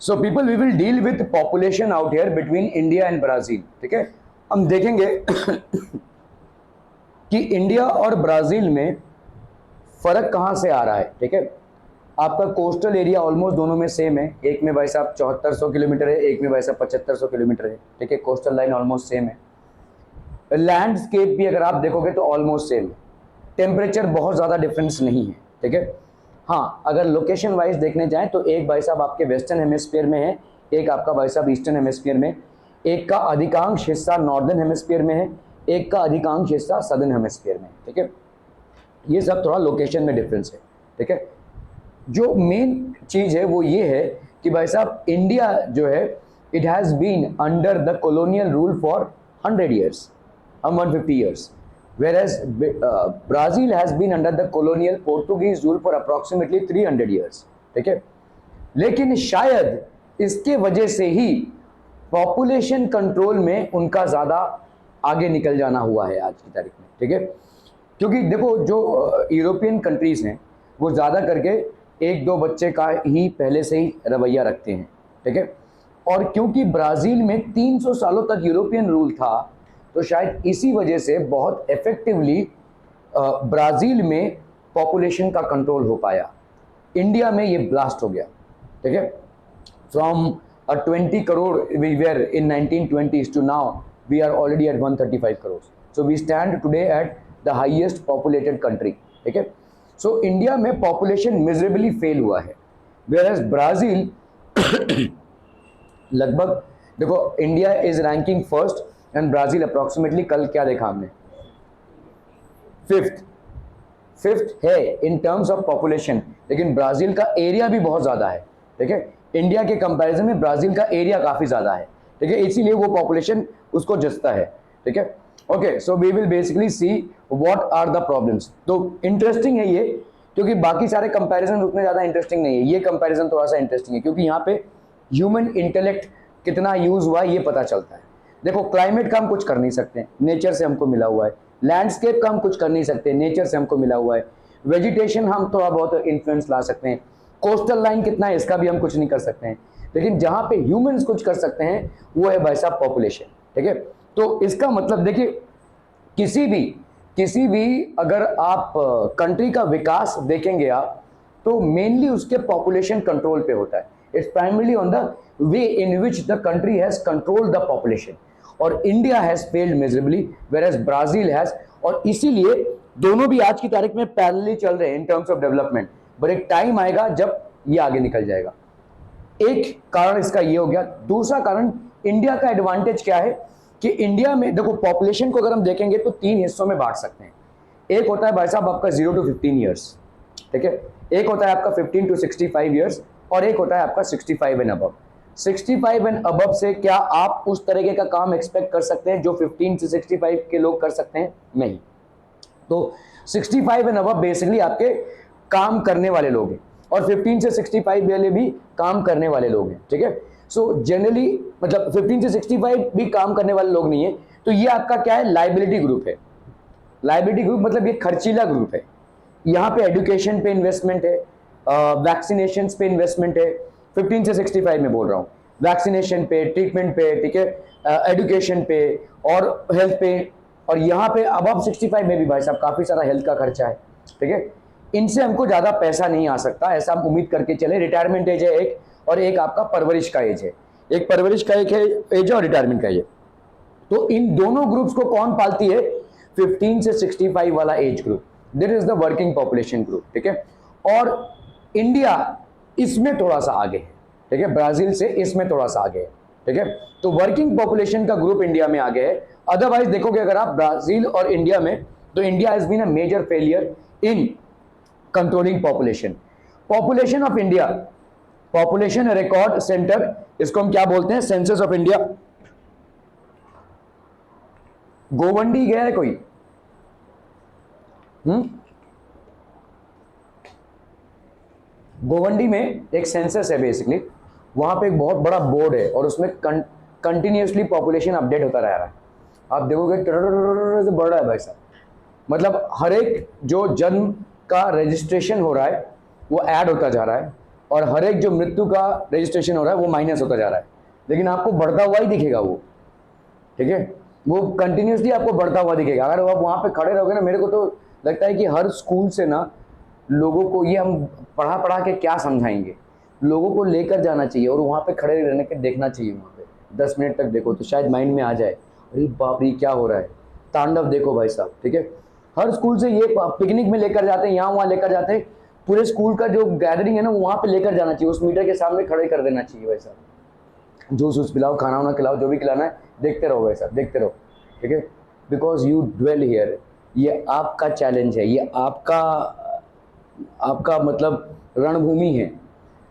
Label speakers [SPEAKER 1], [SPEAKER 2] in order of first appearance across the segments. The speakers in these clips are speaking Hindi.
[SPEAKER 1] So people we will deal with population out here between India and Brazil. ठीक है, हम देखेंगे कि इंडिया और ब्राजील में फर्क कहां से आ रहा है। ठीक है, आपका कोस्टल एरिया ऑलमोस्ट दोनों में सेम है, एक में भाई साहब 7400 किलोमीटर है, एक में भाई साहब 7500 किलोमीटर है। ठीक है, कोस्टल लाइन ऑलमोस्ट सेम है। लैंडस्केप भी अगर आप देखोगे तो ऑलमोस्ट सेम है। टेम्परेचर बहुत ज़्यादा डिफरेंस नहीं है। ठीक है, हाँ अगर लोकेशन वाइज देखने जाएं तो एक भाई साहब आपके वेस्टर्न हेमिस्फीयर में है, एक आपका भाई साहब ईस्टर्न हेमिस्फीयर में, एक का अधिकांश हिस्सा नॉर्दर्न हेमिस्फीयर में है, एक का अधिकांश हिस्सा सदर्न हेमिस्फीयर में। ठीक है, ये सब थोड़ा लोकेशन में डिफरेंस है। ठीक है, जो मेन चीज़ है वो ये है कि भाई साहब इंडिया जो है it has been under the colonial rule for 100 years, हम 150 years, whereas Brazil has been under the colonial Portuguese rule for approximately 300 years। ठीक है, लेकिन शायद इसके वजह से ही पॉपुलेशन कंट्रोल में उनका ज़्यादा आगे निकल जाना हुआ है आज की तारीख में। ठीक है, क्योंकि देखो जो यूरोपियन कंट्रीज़ हैं वो ज़्यादा करके एक दो बच्चे का ही पहले से ही रवैया रखते हैं। ठीक है, और क्योंकि ब्राज़ील में 300 सालों तक यूरोपियन रूल था तो शायद इसी वजह से बहुत इफेक्टिवली ब्राज़ील में पॉपुलेशन का कंट्रोल हो पाया। इंडिया में ये ब्लास्ट हो गया। ठीक है, from 20 crore we were in 1920s to now we are already at 135 crore. So we stand today at the highest populated country. ठीक है, सो इंडिया में पॉपुलेशन मिजरेबली फेल हुआ है, वेयर एज ब्राज़ील लगभग देखो India is ranking first and Brazil approximately कल क्या देखा हमने, फिफ्थ है इन टर्म्स ऑफ पॉपुलेशन, लेकिन ब्राज़ील का एरिया भी बहुत ज़्यादा है। ठीक है, इंडिया के कंपैरिजन में ब्राज़ील का एरिया काफ़ी ज़्यादा है। ठीक है, इसीलिए वो पॉपुलेशन उसको जचता है। ठीक है, okay, so we will basically see what are the problems. तो इंटरेस्टिंग है ये, क्योंकि बाकी सारे कंपैरिजन उतने ज़्यादा इंटरेस्टिंग नहीं है, ये कंपैरिजन थोड़ा सा इंटरेस्टिंग है क्योंकि यहाँ पे ह्यूमन इंटेलेक्ट कितना यूज़ हुआ ये पता चलता है। देखो क्लाइमेट का हम कुछ कर नहीं सकते, नेचर से हमको मिला हुआ है। लैंडस्केप का हम कुछ कर नहीं सकते, नेचर से हमको मिला हुआ है। वेजिटेशन हम थोड़ा बहुत इन्फ्लुएंस ला सकते हैं। कोस्टल लाइन कितना है इसका भी हम कुछ नहीं कर सकते हैं, लेकिन जहाँ पे ह्यूमंस कुछ कर सकते हैं वो है भाई साहब पॉपुलेशन। ठीक है, तो इसका मतलब देखिए किसी भी अगर आप कंट्री का विकास देखेंगे आप तो मेनली उसके पॉपुलेशन कंट्रोल पे होता है। It's primarily on the way in which the country has controlled the population, और India has failed miserably whereas Brazil has. और इसीलिए दोनों भी आज की तारीख में पैरेलली चल रहे हैं इन टर्म्स ऑफ डेवलपमेंट, बट एक टाइम आएगा जब ये आगे निकल जाएगा। एक कारण इसका ये हो गया। दूसरा कारण इंडिया का एडवांटेज क्या है कि इंडिया में देखो पॉपुलेशन को अगर हम देखेंगे तो 3 हिस्सों में बांट सकते हैं। एक होता है भाई साहब आपका 0 to 15 ईयर्स। ठीक है, एक होता है आपका 15 to 65 ईयर्स, और एक होता है आपका 65 एंड अबव। 65 एंड अबव से क्या आप उस तरीके का काम एक्सपेक्ट कर सकते हैं जो 15 से 65 के लोग कर सकते हैं? नहीं। तो 65 एंड अबव बेसिकली आपके काम करने वाले लोग हैं, और 15 से 65 वाले भी काम करने वाले लोग हैं। ठीक है, सो जनरली मतलब 15 से 65 भी काम करने वाले लोग नहीं है, तो ये आपका क्या है, लाइबिलिटी ग्रुप है। लाइबिलिटी ग्रुप मतलब ये खर्चीला ग्रुप है। यहाँ पे एजुकेशन पे इन्वेस्टमेंट है, वैक्सीनेशन पे इन्वेस्टमेंट है। 15 से 65 में बोल रहा हूँ, वैक्सीनेशन पे, ट्रीटमेंट पे, ठीक है, एजुकेशन पे और हेल्थ पे। और यहाँ पे अबव 65 में भी भाई साहब काफ़ी सारा हेल्थ का खर्चा है। ठीक है, इनसे हमको ज़्यादा पैसा नहीं आ सकता, ऐसा हम उम्मीद करके चले। रिटायरमेंट एज है एक, और एक आपका परवरिश का एज है। एक परवरिश का एक एज है और रिटायरमेंट का एज है। तो इन दोनों ग्रुप्स को कौन पालती है? 15 से 65 वाला age group, this is the working population group. ठीक है, और इंडिया इसमें थोड़ा सा आगे है। ठीक है, ब्राज़ील से इसमें थोड़ा सा आगे है। ठीक है, तो वर्किंग पॉपुलेशन का ग्रुप इंडिया में आगे है। अदरवाइज देखोगे अगर आप ब्राज़ील और इंडिया में, तो India has been a major failure in controlling population. Population of India, population record centre, इसको हम क्या बोलते हैं? Census of India. गोवंडी गया है कोई? गोवंडी में एक सेंसस है बेसिकली, वहां पे एक बहुत बड़ा बोर्ड है और उसमें कंटिन्यूसली पॉपुलेशन अपडेट होता रह रहा है। आप देखोगे से बढ़ रहा है भाई साहब, मतलब हर एक जो जन्म का रजिस्ट्रेशन हो रहा है वो ऐड होता जा रहा है, और हर एक जो मृत्यु का रजिस्ट्रेशन हो रहा है वो माइनस होता जा रहा है, लेकिन आपको बढ़ता हुआ ही दिखेगा वो, ठीक है, वो कंटिन्यूसली आपको बढ़ता हुआ दिखेगा। अगर आप वहाँ पे खड़े रहोगे ना, मेरे को तो लगता है कि हर स्कूल से ना लोगों को, ये हम पढ़ा पढ़ा के क्या समझाएंगे, लोगों को लेकर जाना चाहिए और वहाँ पे खड़े रहने के देखना चाहिए। वहाँ पे 10 मिनट तक देखो तो शायद माइंड में आ जाए, अरे बाप रे क्या हो रहा है, तांडव देखो भाई साहब, ठीक है। हर स्कूल से ये पिकनिक में लेकर जाते हैं, यहाँ वहाँ लेकर जाते हैं, पूरे स्कूल का जो गैदरिंग है ना वहाँ पे लेकर जाना चाहिए, उस मीटर के सामने खड़े कर देना चाहिए भाई साहब। जूस वूस पिलाओ, खाना वाना खिलाओ, जो भी खिलाना है देखते रहो भाई साहब, देखते रहो, ठीक है। बिकॉज यू ड्वेल हियर, ये आपका चैलेंज है, ये आपका मतलब रणभूमि है,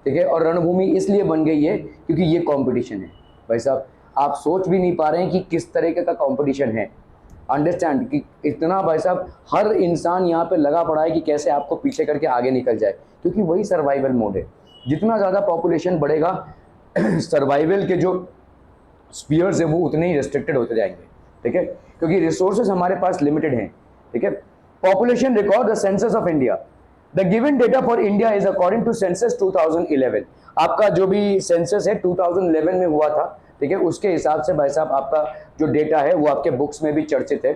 [SPEAKER 1] ठीक है। और रणभूमि इसलिए बन गई है क्योंकि ये कंपटीशन है भाई साहब। आप सोच भी नहीं पा रहे हैं कि किस तरीके का कंपटीशन है। अंडरस्टैंड कि इतना भाई साहब हर इंसान यहाँ पे लगा पड़ा है कि कैसे आपको पीछे करके आगे निकल जाए, क्योंकि वही सर्वाइवल मोड है। जितना ज़्यादा पॉपुलेशन बढ़ेगा सर्वाइवल के जो स्पीयर्स है वो उतने ही रेस्ट्रिक्टेड होते जाएंगे, ठीक है, क्योंकि रिसोर्सेज हमारे पास लिमिटेड हैं, ठीक है। Population record, the census of India, the given data for India is according to census 2011। आपका जो भी सेंसस है 2011 में हुआ था, ठीक है, उसके हिसाब से भाई साहब आपका जो डेटा है वो आपके बुक्स में भी चर्चित है।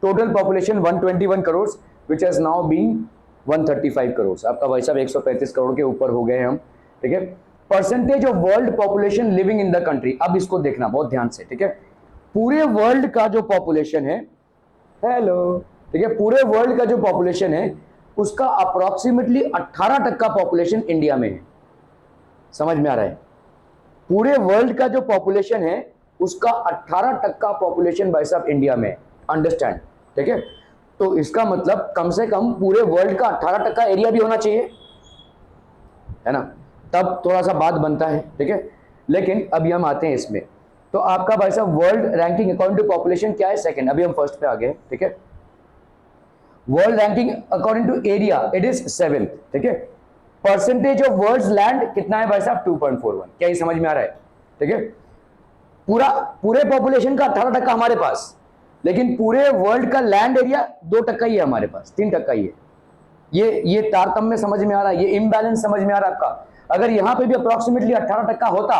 [SPEAKER 1] Total population 121 crore which has now been 135 crore. आपका भाई साहब 135 करोड़ के ऊपर हो गए हम, ठीक है। Percentage of world population living in the country, अब इसको देखना बहुत ध्यान से, ठीक है। पूरे वर्ल्ड का जो पॉपुलेशन है, हेलो, ठीक है, पूरे वर्ल्ड का जो पॉपुलेशन है उसका अप्रोक्सीमेटली 18% पॉपुलेशन इंडिया में है। समझ में आ रहा है? पूरे वर्ल्ड का जो पॉपुलेशन है उसका 18% पॉपुलेशन भाई साहब इंडिया में, अंडरस्टैंड, ठीक है। तो इसका मतलब कम से कम पूरे वर्ल्ड का 18% एरिया भी होना चाहिए, है ना, तब थोड़ा सा बात बनता है, ठीक है। लेकिन अभी हम आते हैं इसमें, तो आपका भाई साहब world ranking according to population क्या है, सेकंड, अभी हम फर्स्ट पे आ गए, ठीक है। World ranking according to area it is 7th, ठीक है। परसेंटेज ऑफ वर्ल्ड्स लैंड कितना है भाई साहब 2.41, क्या ये समझ में आ रहा है, ठीक है। पूरे पॉपुलेशन का 18% हमारे पास, लेकिन पूरे वर्ल्ड का लैंड एरिया 2% ही है हमारे पास, 3% ही है। ये तारतम्य समझ में आ रहा है, ये इम्बैलेंस समझ में आ रहा है आपका। अगर यहाँ पे भी अप्रोक्सीमेटली 18% होता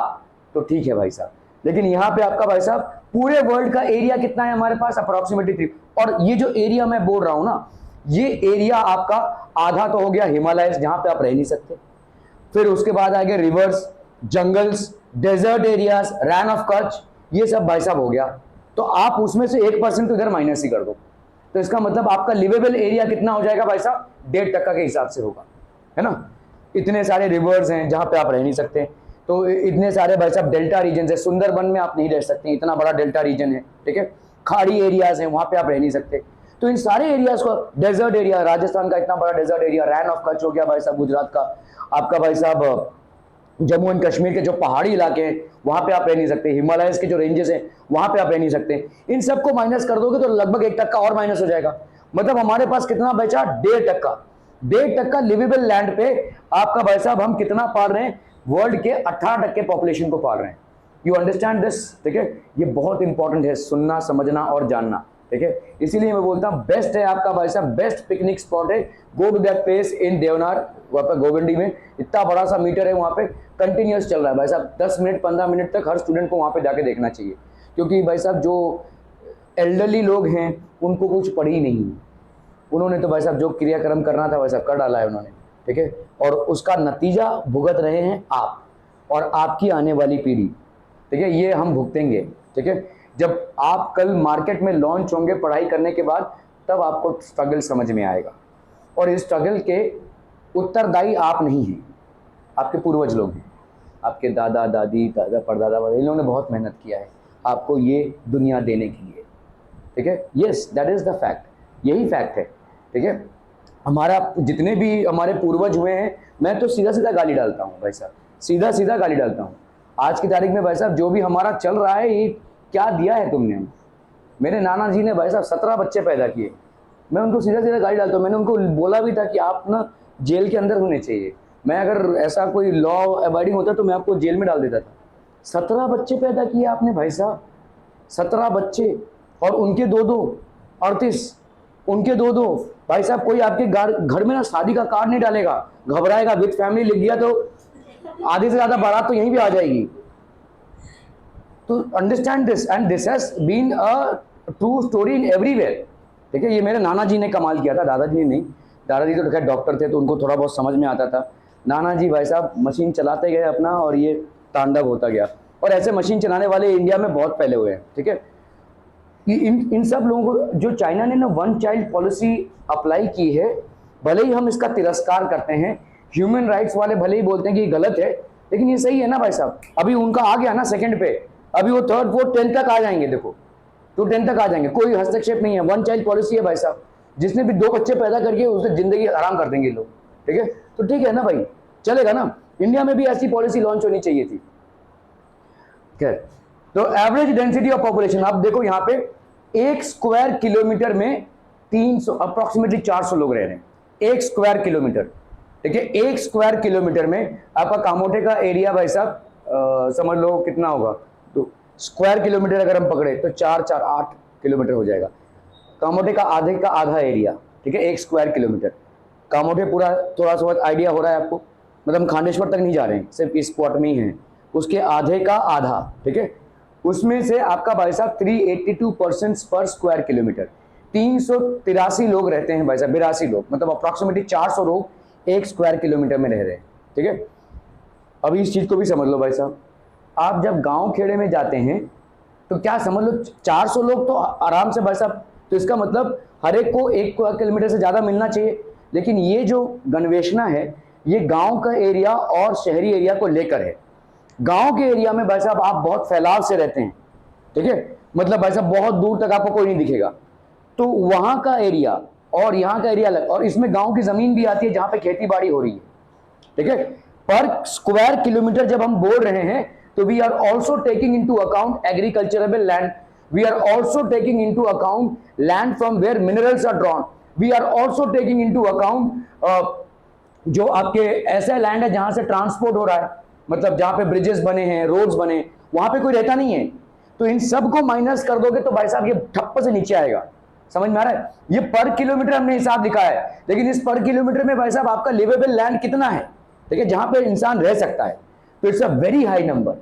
[SPEAKER 1] तो ठीक है भाई साहब, लेकिन यहाँ पे आपका भाई साहब पूरे वर्ल्ड का एरिया कितना है हमारे पास, अप्रोक्सीमेटली 3। और ये जो एरिया मैं बोल रहा हूं ना, ये एरिया आपका आधा तो हो गया हिमालय जहां पे आप रह नहीं सकते, फिर उसके बाद आ गए rivers, jungles, desert areas, Rann of Kutch, ये सब भाई साहब हो गया। तो आप उसमें से 1% तो इधर माइनस ही कर दो, तो इसका मतलब आपका लिवेबल एरिया कितना हो जाएगा भाई साहब, 1.5% के हिसाब से होगा, है ना। इतने सारे रिवर्स हैं जहां पे आप रह नहीं सकते, तो इतने सारे भाई साहब डेल्टा रीजन है, सुंदरबन में आप नहीं रह सकते, इतना बड़ा डेल्टा रीजन है, ठीक है। खाड़ी एरियाज हैं वहां पे आप रह नहीं सकते, तो इन सारे एरियाज को, डेजर्ट एरिया, राजस्थान का इतना बड़ा desert area, Rann of Kutch हो गया भाई साहब गुजरात का, आपका भाई साहब जम्मू एंड कश्मीर के जो पहाड़ी इलाके हैं वहां पे आप रह नहीं सकते, हिमालयस के जो रेंजेस हैं वहां पे आप रह नहीं सकते, इन सबको माइनस कर दोगे तो लगभग 1% और माइनस हो जाएगा। मतलब हमारे पास कितना बचा, 1.5% लिवेबल लैंड पे आपका भाई साहब हम कितना पाल रहे हैं, वर्ल्ड के 18% पॉपुलेशन को पाल रहे हैं। यू अंडरस्टैंड दिस, ठीक है। ये बहुत इंपॉर्टेंट है सुनना, समझना और जानना, ठीक है। इसीलिए मैं बोलता हूँ बेस्ट है आपका भाई साहब, बेस्ट पिकनिक स्पॉट है, go to that place in Deonar, वहाँ पे गोविंडी में इतना बड़ा सा मीटर है, वहाँ पे कंटिन्यूस चल रहा है भाई साहब, 10 मिनट 15 मिनट तक हर स्टूडेंट को वहाँ पे जाके देखना चाहिए, क्योंकि भाई साहब जो एल्डरली लोग हैं उनको कुछ पढ़ी ही नहीं, उन्होंने तो भाई साहब जो क्रियाक्रम करना था भाई साहब कर डाला है उन्होंने, ठीक है। और उसका नतीजा भुगत रहे हैं आप और आपकी आने वाली पीढ़ी, ठीक है, ये हम भुगतेंगे, ठीक है। जब आप कल मार्केट में लॉन्च होंगे पढ़ाई करने के बाद, तब आपको स्ट्रगल समझ में आएगा, और इस स्ट्रगल के उत्तरदायी आप नहीं हैं, आपके पूर्वज लोग हैं, आपके दादा दादी, दादा परदादा, इन लोगों ने बहुत मेहनत किया है आपको ये दुनिया देने के लिए, ठीक है। Yes, that is the fact, यही फैक्ट है, ठीक है। हमारा जितने भी हमारे पूर्वज हुए हैं, मैं तो सीधा सीधा गाली डालता हूँ भाई साहब, सीधा सीधा गाली डालता हूँ। आज की तारीख में भाई साहब जो भी हमारा चल रहा है, ये क्या दिया है तुमने। मेरे नाना जी ने भाई साहब 17 बच्चे पैदा किए, मैं उनको सीधा सीधा गाली डालता हूँ। मैंने उनको बोला भी था कि आप ना जेल के अंदर होने चाहिए, मैं अगर ऐसा कोई लॉ अबाइडिंग होता तो मैं आपको जेल में डाल देता था। 17 बच्चे पैदा किए आपने भाई साहब, 17 बच्चे, और उनके 2-2, 38, उनके 2-2 भाई साहब। कोई आपके घर में ना शादी का कार्ड नहीं डालेगा, घबराएगा, विद फैमिली लिख दिया तो आधे से ज्यादा बारात तो यहीं भी आ जाएगी। तो understand this, and this has been a true story in everywhere. ठीक है, ये मेरे नाना जी ने कमाल किया था, दादाजी ने नहीं। दादाजी तो खैर डॉक्टर थे तो उनको थोड़ा बहुत समझ में आता था। नाना जी भाई साहब मशीन चलाते गए अपना, और ये तांडव होता गया। और ऐसे मशीन चलाने वाले इंडिया में बहुत पहले हुए हैं। ठीक है, इन सब लोगों को, जो चाइना ने ना वन चाइल्ड पॉलिसी अप्लाई की है, भले ही हम इसका तिरस्कार करते हैं, ह्यूमन राइट्स वाले भले ही बोलते हैं कि ये गलत है, लेकिन ये सही है ना भाई साहब। अभी उनका आ गया ना सेकंड पे, अभी वो थर्ड फोर्थ 10 तक आ जाएंगे। देखो तो 10 तक आ जाएंगे, कोई हस्तक्षेप नहीं है, वन चाइल्ड पॉलिसी है भाई साहब। जिसने भी 2 बच्चे पैदा करके उसे जिंदगी आराम कर देंगे लोग। ठीक है, तो ठीक है ना भाई, चलेगा ना। इंडिया में भी ऐसी पॉलिसी लॉन्च होनी चाहिए थी। खैर, तो एवरेज डेंसिटी ऑफ पॉपुलेशन आप देखो यहाँ पे, 1 स्क्वायर किलोमीटर में 300 अप्रोक्सीमेटली 400 लोग रह रहे हैं, 1 स्क्वायर किलोमीटर। ठीक है, 1 स्क्वायर किलोमीटर में आपका कामोटे का एरिया भाई साहब समझ लो कितना होगा। तो स्क्वायर किलोमीटर अगर हम पकड़े तो 4-4-8 किलोमीटर हो जाएगा। कामोटे का आधा एरिया। ठीक है, 1 स्क्वायर किलोमीटर। कामोटे पूरा थोड़ा सा बहुत आइडिया हो रहा है आपको, मतलब हम खांडेश्वर तक नहीं जा रहे हैं, सिर्फ इस स्पॉट में ही है, उसके आधे का आधा। ठीक है, उसमें से आपका भाई साहब 382 पर्सन्स पर स्क्वायर किलोमीटर, 383 लोग रहते हैं भाई साहब, 82 लोग, मतलब अप्रोक्सीमेटली 400 लोग 1 स्क्वायर किलोमीटर में रह रहे हैं। ठीक है, अभी इस चीज को भी समझ लो भाई साहब, आप जब गांव खेड़े में जाते हैं तो क्या समझ लो 400 लोग तो आराम से भाई साहब, तो इसका मतलब हर एक को 1 किलोमीटर से ज्यादा मिलना चाहिए। लेकिन ये जो गणवेशना है ये गांव का एरिया और शहरी एरिया को लेकर है। गांव के एरिया में भाई साहब आप बहुत फैलाव से रहते हैं। ठीक है, मतलब भाई साहब बहुत दूर तक आपको कोई नहीं दिखेगा, तो वहां का एरिया और यहाँ का एरिया अलग, और इसमें गांव की जमीन भी आती है जहां पे खेती बाड़ी हो रही है। ठीक है, पर स्क्वायर किलोमीटर जब हम बोल रहे हैं तो we are also taking into account agriculturable land, we are also taking into account land from where minerals are drawn, we are also taking into account जो आपके ऐसा लैंड है जहां से ट्रांसपोर्ट हो रहा है, मतलब जहां पे ब्रिजेस बने हैं, रोड्स बने, वहां पे कोई रहता नहीं है। तो इन सब को माइनस कर दोगे तो भाई साहब ये ठप्प से नीचे आएगा। समझ में आ रहा है? ये पर किलोमीटर हमने हिसाब लिखा है, लेकिन इस पर किलोमीटर में भाई साहब आपका लिवेबल लैंड कितना है, ठीक है, जहां पे इंसान रह सकता है, तो it's a very high number,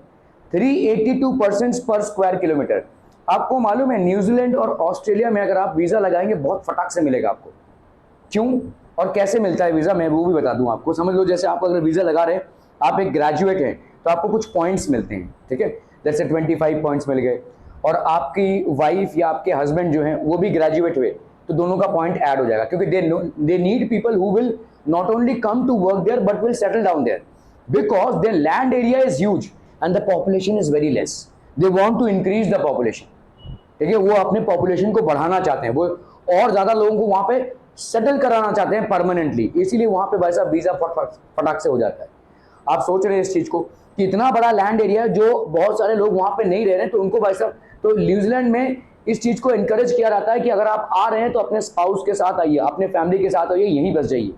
[SPEAKER 1] 382% पर स्क्वायर किलोमीटर। आपको मालूम है न्यूजीलैंड और ऑस्ट्रेलिया में अगर आप वीजा लगाएंगे बहुत फटाक से मिलेगा आपको। क्यों और कैसे मिलता है वीजा, मैं वो भी बता दूं आपको। समझ लो जैसे आप अगर वीजा लगा रहे हैं, आप एक ग्रेजुएट हैं तो आपको कुछ पॉइंट्स मिलते हैं। ठीक है, जैसे 25 पॉइंट्स मिल गए, और आपकी वाइफ या आपके हस्बैंड जो हैं वो भी ग्रेजुएट हुए तो दोनों का पॉइंट ऐड हो जाएगा, क्योंकि they need people who will not only come to work there but will settle down there, because their land area is huge and the population is very less. They want to increase the population. ठीक है, वो अपने पॉपुलेशन को बढ़ाना चाहते हैं, वो और ज्यादा लोगों को वहां पे सेटल कराना चाहते हैं परमानेंटली, इसीलिए वहां पे भाई साहब वीजा फटाक से हो जाता है। आप सोच रहे हैं इस चीज को कि इतना बड़ा लैंड एरिया है जो बहुत सारे लोग वहां पे नहीं रह रहे हैं, तो उनको भाई साहब, तो न्यूजीलैंड में इस चीज को एनकरेज किया जाता है कि अगर आप आ रहे हैं तो अपने स्पाउस के साथ आइए, अपने फैमिली के साथ आइए, यहीं बस जाइए।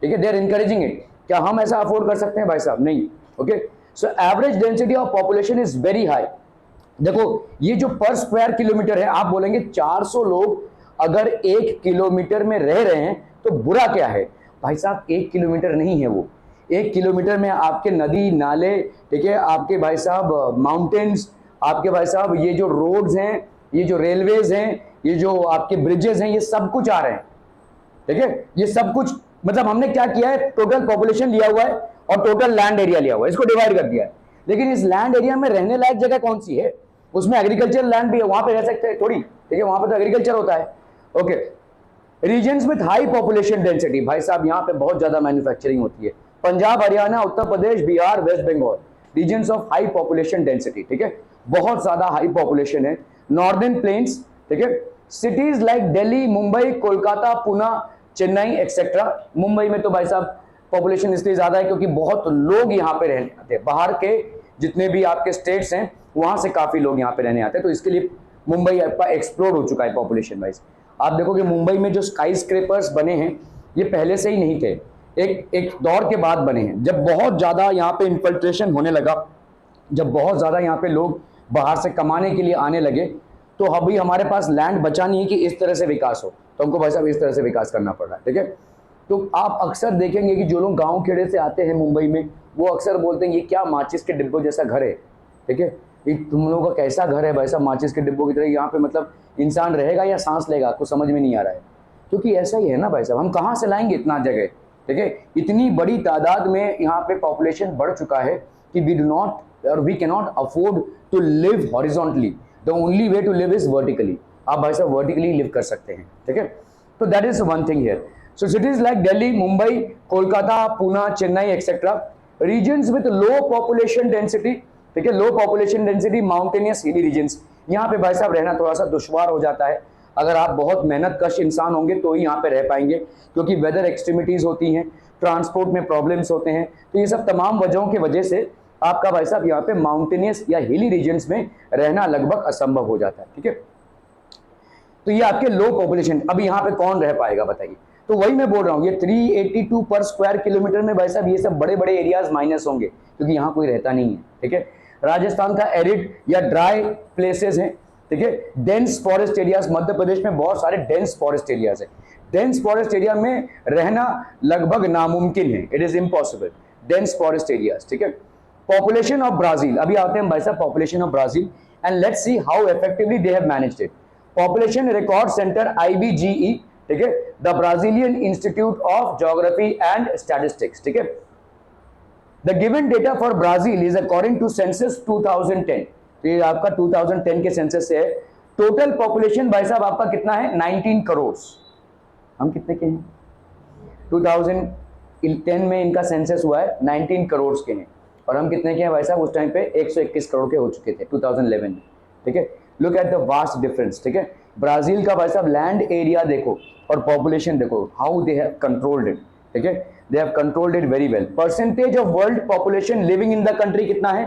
[SPEAKER 1] ठीक है, दे आर एनकरेजिंग इट। क्या हम ऐसा अफोर्ड कर सकते हैं भाई साहब? नहीं। Okay, so average density of population is very high. देखो ये जो पर स्क्वायर किलोमीटर है, आप बोलेंगे 400 लोग अगर 1 किलोमीटर में रह रहे हैं तो बुरा क्या है? भाई साहब 1 किलोमीटर नहीं है वो, 1 किलोमीटर में आपके नदी नाले, ठीक है, आपके भाई साहब माउंटेन्स, आपके भाई साहब ये जो रोड्स हैं, ये जो रेलवेज हैं, ये जो आपके ब्रिजेस हैं, ये सब कुछ आ रहे हैं। ठीक है, ये सब कुछ, मतलब हमने क्या किया है, टोटल पॉपुलेशन लिया हुआ है और टोटल लैंड एरिया लिया हुआ है, इसको डिवाइड कर दिया है। लेकिन इस लैंड एरिया में रहने लायक जगह कौन सी है? उसमें एग्रीकल्चर लैंड भी है, वहां पे रह सकते हैं थोड़ी। ठीक है, वहां पे तो एग्रीकल्चर होता है। Okay, regions with high population density, भाई साहब यहाँ पे बहुत ज्यादा मैन्युफैक्चरिंग होती है। Punjab, Haryana, Uttar Pradesh, Bihar, West Bengal, regions of high population density. ठीक है, बहुत ज्यादा हाई पॉपुलेशन है। नॉर्दर्न प्लेन्स, ठीक है, cities like Delhi, Mumbai, Kolkata, Pune, Chennai etcetera. Mumbai में तो भाई साहब पॉपुलेशन इसलिए ज्यादा है क्योंकि बहुत लोग यहाँ पे रहने आते हैं, बाहर के जितने भी आपके स्टेट्स हैं वहां से काफी लोग यहाँ पे रहने आते हैं, तो इसके लिए मुंबई आपका एक्सप्लोर हो चुका है पॉपुलेशन वाइज। आप देखोगे मुंबई में जो स्काई स्क्रेपर्स बने हैं ये पहले से ही नहीं थे, एक दौर के बाद बने हैं, जब बहुत ज्यादा यहाँ पे इन्फिल्ट्रेशन होने लगा, जब बहुत ज्यादा यहाँ पे लोग बाहर से कमाने के लिए आने लगे, तो अभी हमारे पास लैंड बचा नहीं है कि इस तरह से विकास हो, तो हमको भाई साहब इस तरह से विकास करना पड़ रहा है। ठीक है, तो आप अक्सर देखेंगे कि जो लोग गांव खेड़े से आते हैं मुंबई में, वो अक्सर बोलते हैं ये क्या माचिस के डिब्बों जैसा घर है, ठीक है, ये तुम लोगों का कैसा घर है भाई साहब, माचिस के डिब्बों की तरह, यहाँ पे मतलब इंसान रहेगा या सांस लेगा, आपको समझ में नहीं आ रहा है। क्योंकि ऐसा ही है ना भाई साहब, हम कहाँ से लाएंगे इतना जगह, ठीक है, इतनी बड़ी तादाद में यहाँ पे पॉपुलेशन बढ़ चुका है कि वी डू नॉट और we can not afford to live horizontally, the only way to live is vertically. आप भाई साहब वर्टिकली लिव कर सकते हैं, ठीक है। तो that is one thing here. So cities like Delhi, Mumbai, Kolkata, Poona, Chennai etcetera, regions with low population density, ठीक है, low population density, mountainous hilly regions, यहाँ पे भाई साहब रहना थोड़ा सा दुश्वार हो जाता है। अगर आप बहुत मेहनत कश इंसान होंगे तो ही यहाँ पे रह पाएंगे, क्योंकि वेदर एक्सट्रीमिटीज होती हैं, ट्रांसपोर्ट में प्रॉब्लम्स होते हैं, तो ये सब तमाम वजहों की वजह से आपका भाई साहब यहाँ पे माउंटेनियस या हिली रीजन्स में रहना लगभग असंभव हो जाता है, ठीक है। तो ये आपके लो पॉपुलेशन, अब यहाँ पे कौन रह पाएगा बताइए। तो वही मैं बोल रहा हूँ, ये 382 पर स्क्वायर किलोमीटर में भाई साहब ये सब बड़े बड़े एरियाज माइनस होंगे, क्योंकि यहाँ कोई रहता नहीं है, ठीक है। राजस्थान का एरिड या ड्राई प्लेसेस हैं, ठीक है। Dense forest areas, Madhya Pradesh में बहुत सारे डेंस फॉरेस्ट एरियाज है। डेंस फॉरेस्ट एरिया में रहना लगभग नामुमकिन है, it is impossible, dense forest areas, ठीक है। पॉपुलेशन ऑफ ब्राजील, अभी आते हैं भाई साहब population of Brazil, and let's see how effectively they have managed it. Population record centre IBGE, ठीक है, the Brazilian institute of geography and statistics, ठीक है। The given data for Brazil is according to census 2010, तो ये आपका 2010 के सेंसस से है। टोटल पॉपुलेशन भाई साहब आपका कितना है, 19 करोड़। हम कितने के हैं, 2010 में इनका सेंसस हुआ है, 19 करोड़ के हैं, और हम कितने के हैं भाई साहब, उस टाइम पे 121 करोड़ के हो चुके थे 2011 में, ठीक है। Look at the vast difference, ठीक है। ब्राजील का भाई साहब लैंड एरिया देखो और पॉपुलेशन देखो, how they have controlled it, ठीक है, they have controlled it very well. Percentage of world population living in the country कितना है,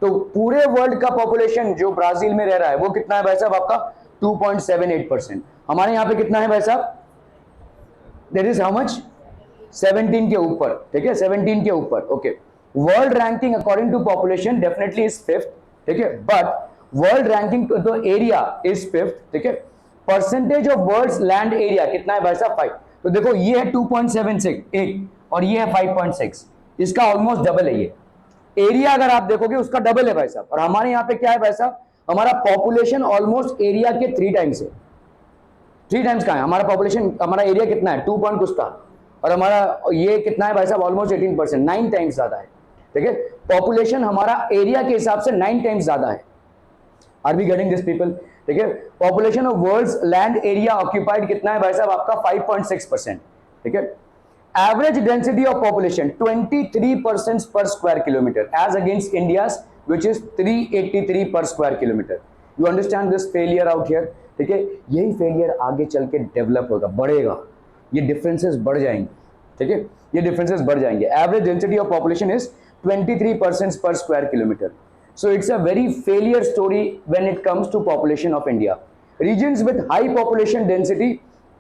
[SPEAKER 1] तो पूरे वर्ल्ड का पॉपुलेशन जो ब्राजील में रह रहा है वो कितना है भाई साहब आपका 2.78%। हमारे यहाँ पे कितना है भाई साहब, दैट इज हाउ मच, 17 के ऊपर, ठीक है, 17 के ऊपर, okay. World ranking according to population definitely is 5th, ठीक है, बट वर्ल्ड रैंकिंग तो एरिया इज 5th, ठीक है। Percentage of world's land area कितना है भाई साहब 5, तो देखो ये है 2.78 और ये है 5.6, इसका ऑलमोस्ट डबल है। ये एरिया अगर आप देखोगे उसका डबल है भाई साहब, और हमारे यहाँ पे क्या है भाई साहब, हमारा पॉपुलेशन ऑलमोस्ट एरिया के 3 टाइम्स है। 3 टाइम्स का है हमारा पॉपुलेशन, हमारा एरिया कितना है 2 पॉइंट कुछ था, और हमारा ये कितना है भाई साहब ऑलमोस्ट 18%, 9 टाइम्स ज्यादा है, ठीक है। पॉपुलेशन हमारा एरिया के हिसाब से 9 टाइम्स ज्यादा है। Are we getting this people, ठीक है। Population of world's land area occupied कितना है भाई साहब आपका 5.6%, ठीक है। Average density of population 23% per square kilometre as against India's which is 383 per square kilometre. You understand this failure out here, ठीक है। यही फेलियर आगे चल के डेवलप होगा, बढ़ेगा, ये डिफरेंसेस बढ़ जाएंगे, ठीक है, ये डिफरेंसेस बढ़ जाएंगे। Average density of population is 23% per square kilometre. So it's a very failure story when it comes to population of India. Regions with high population density,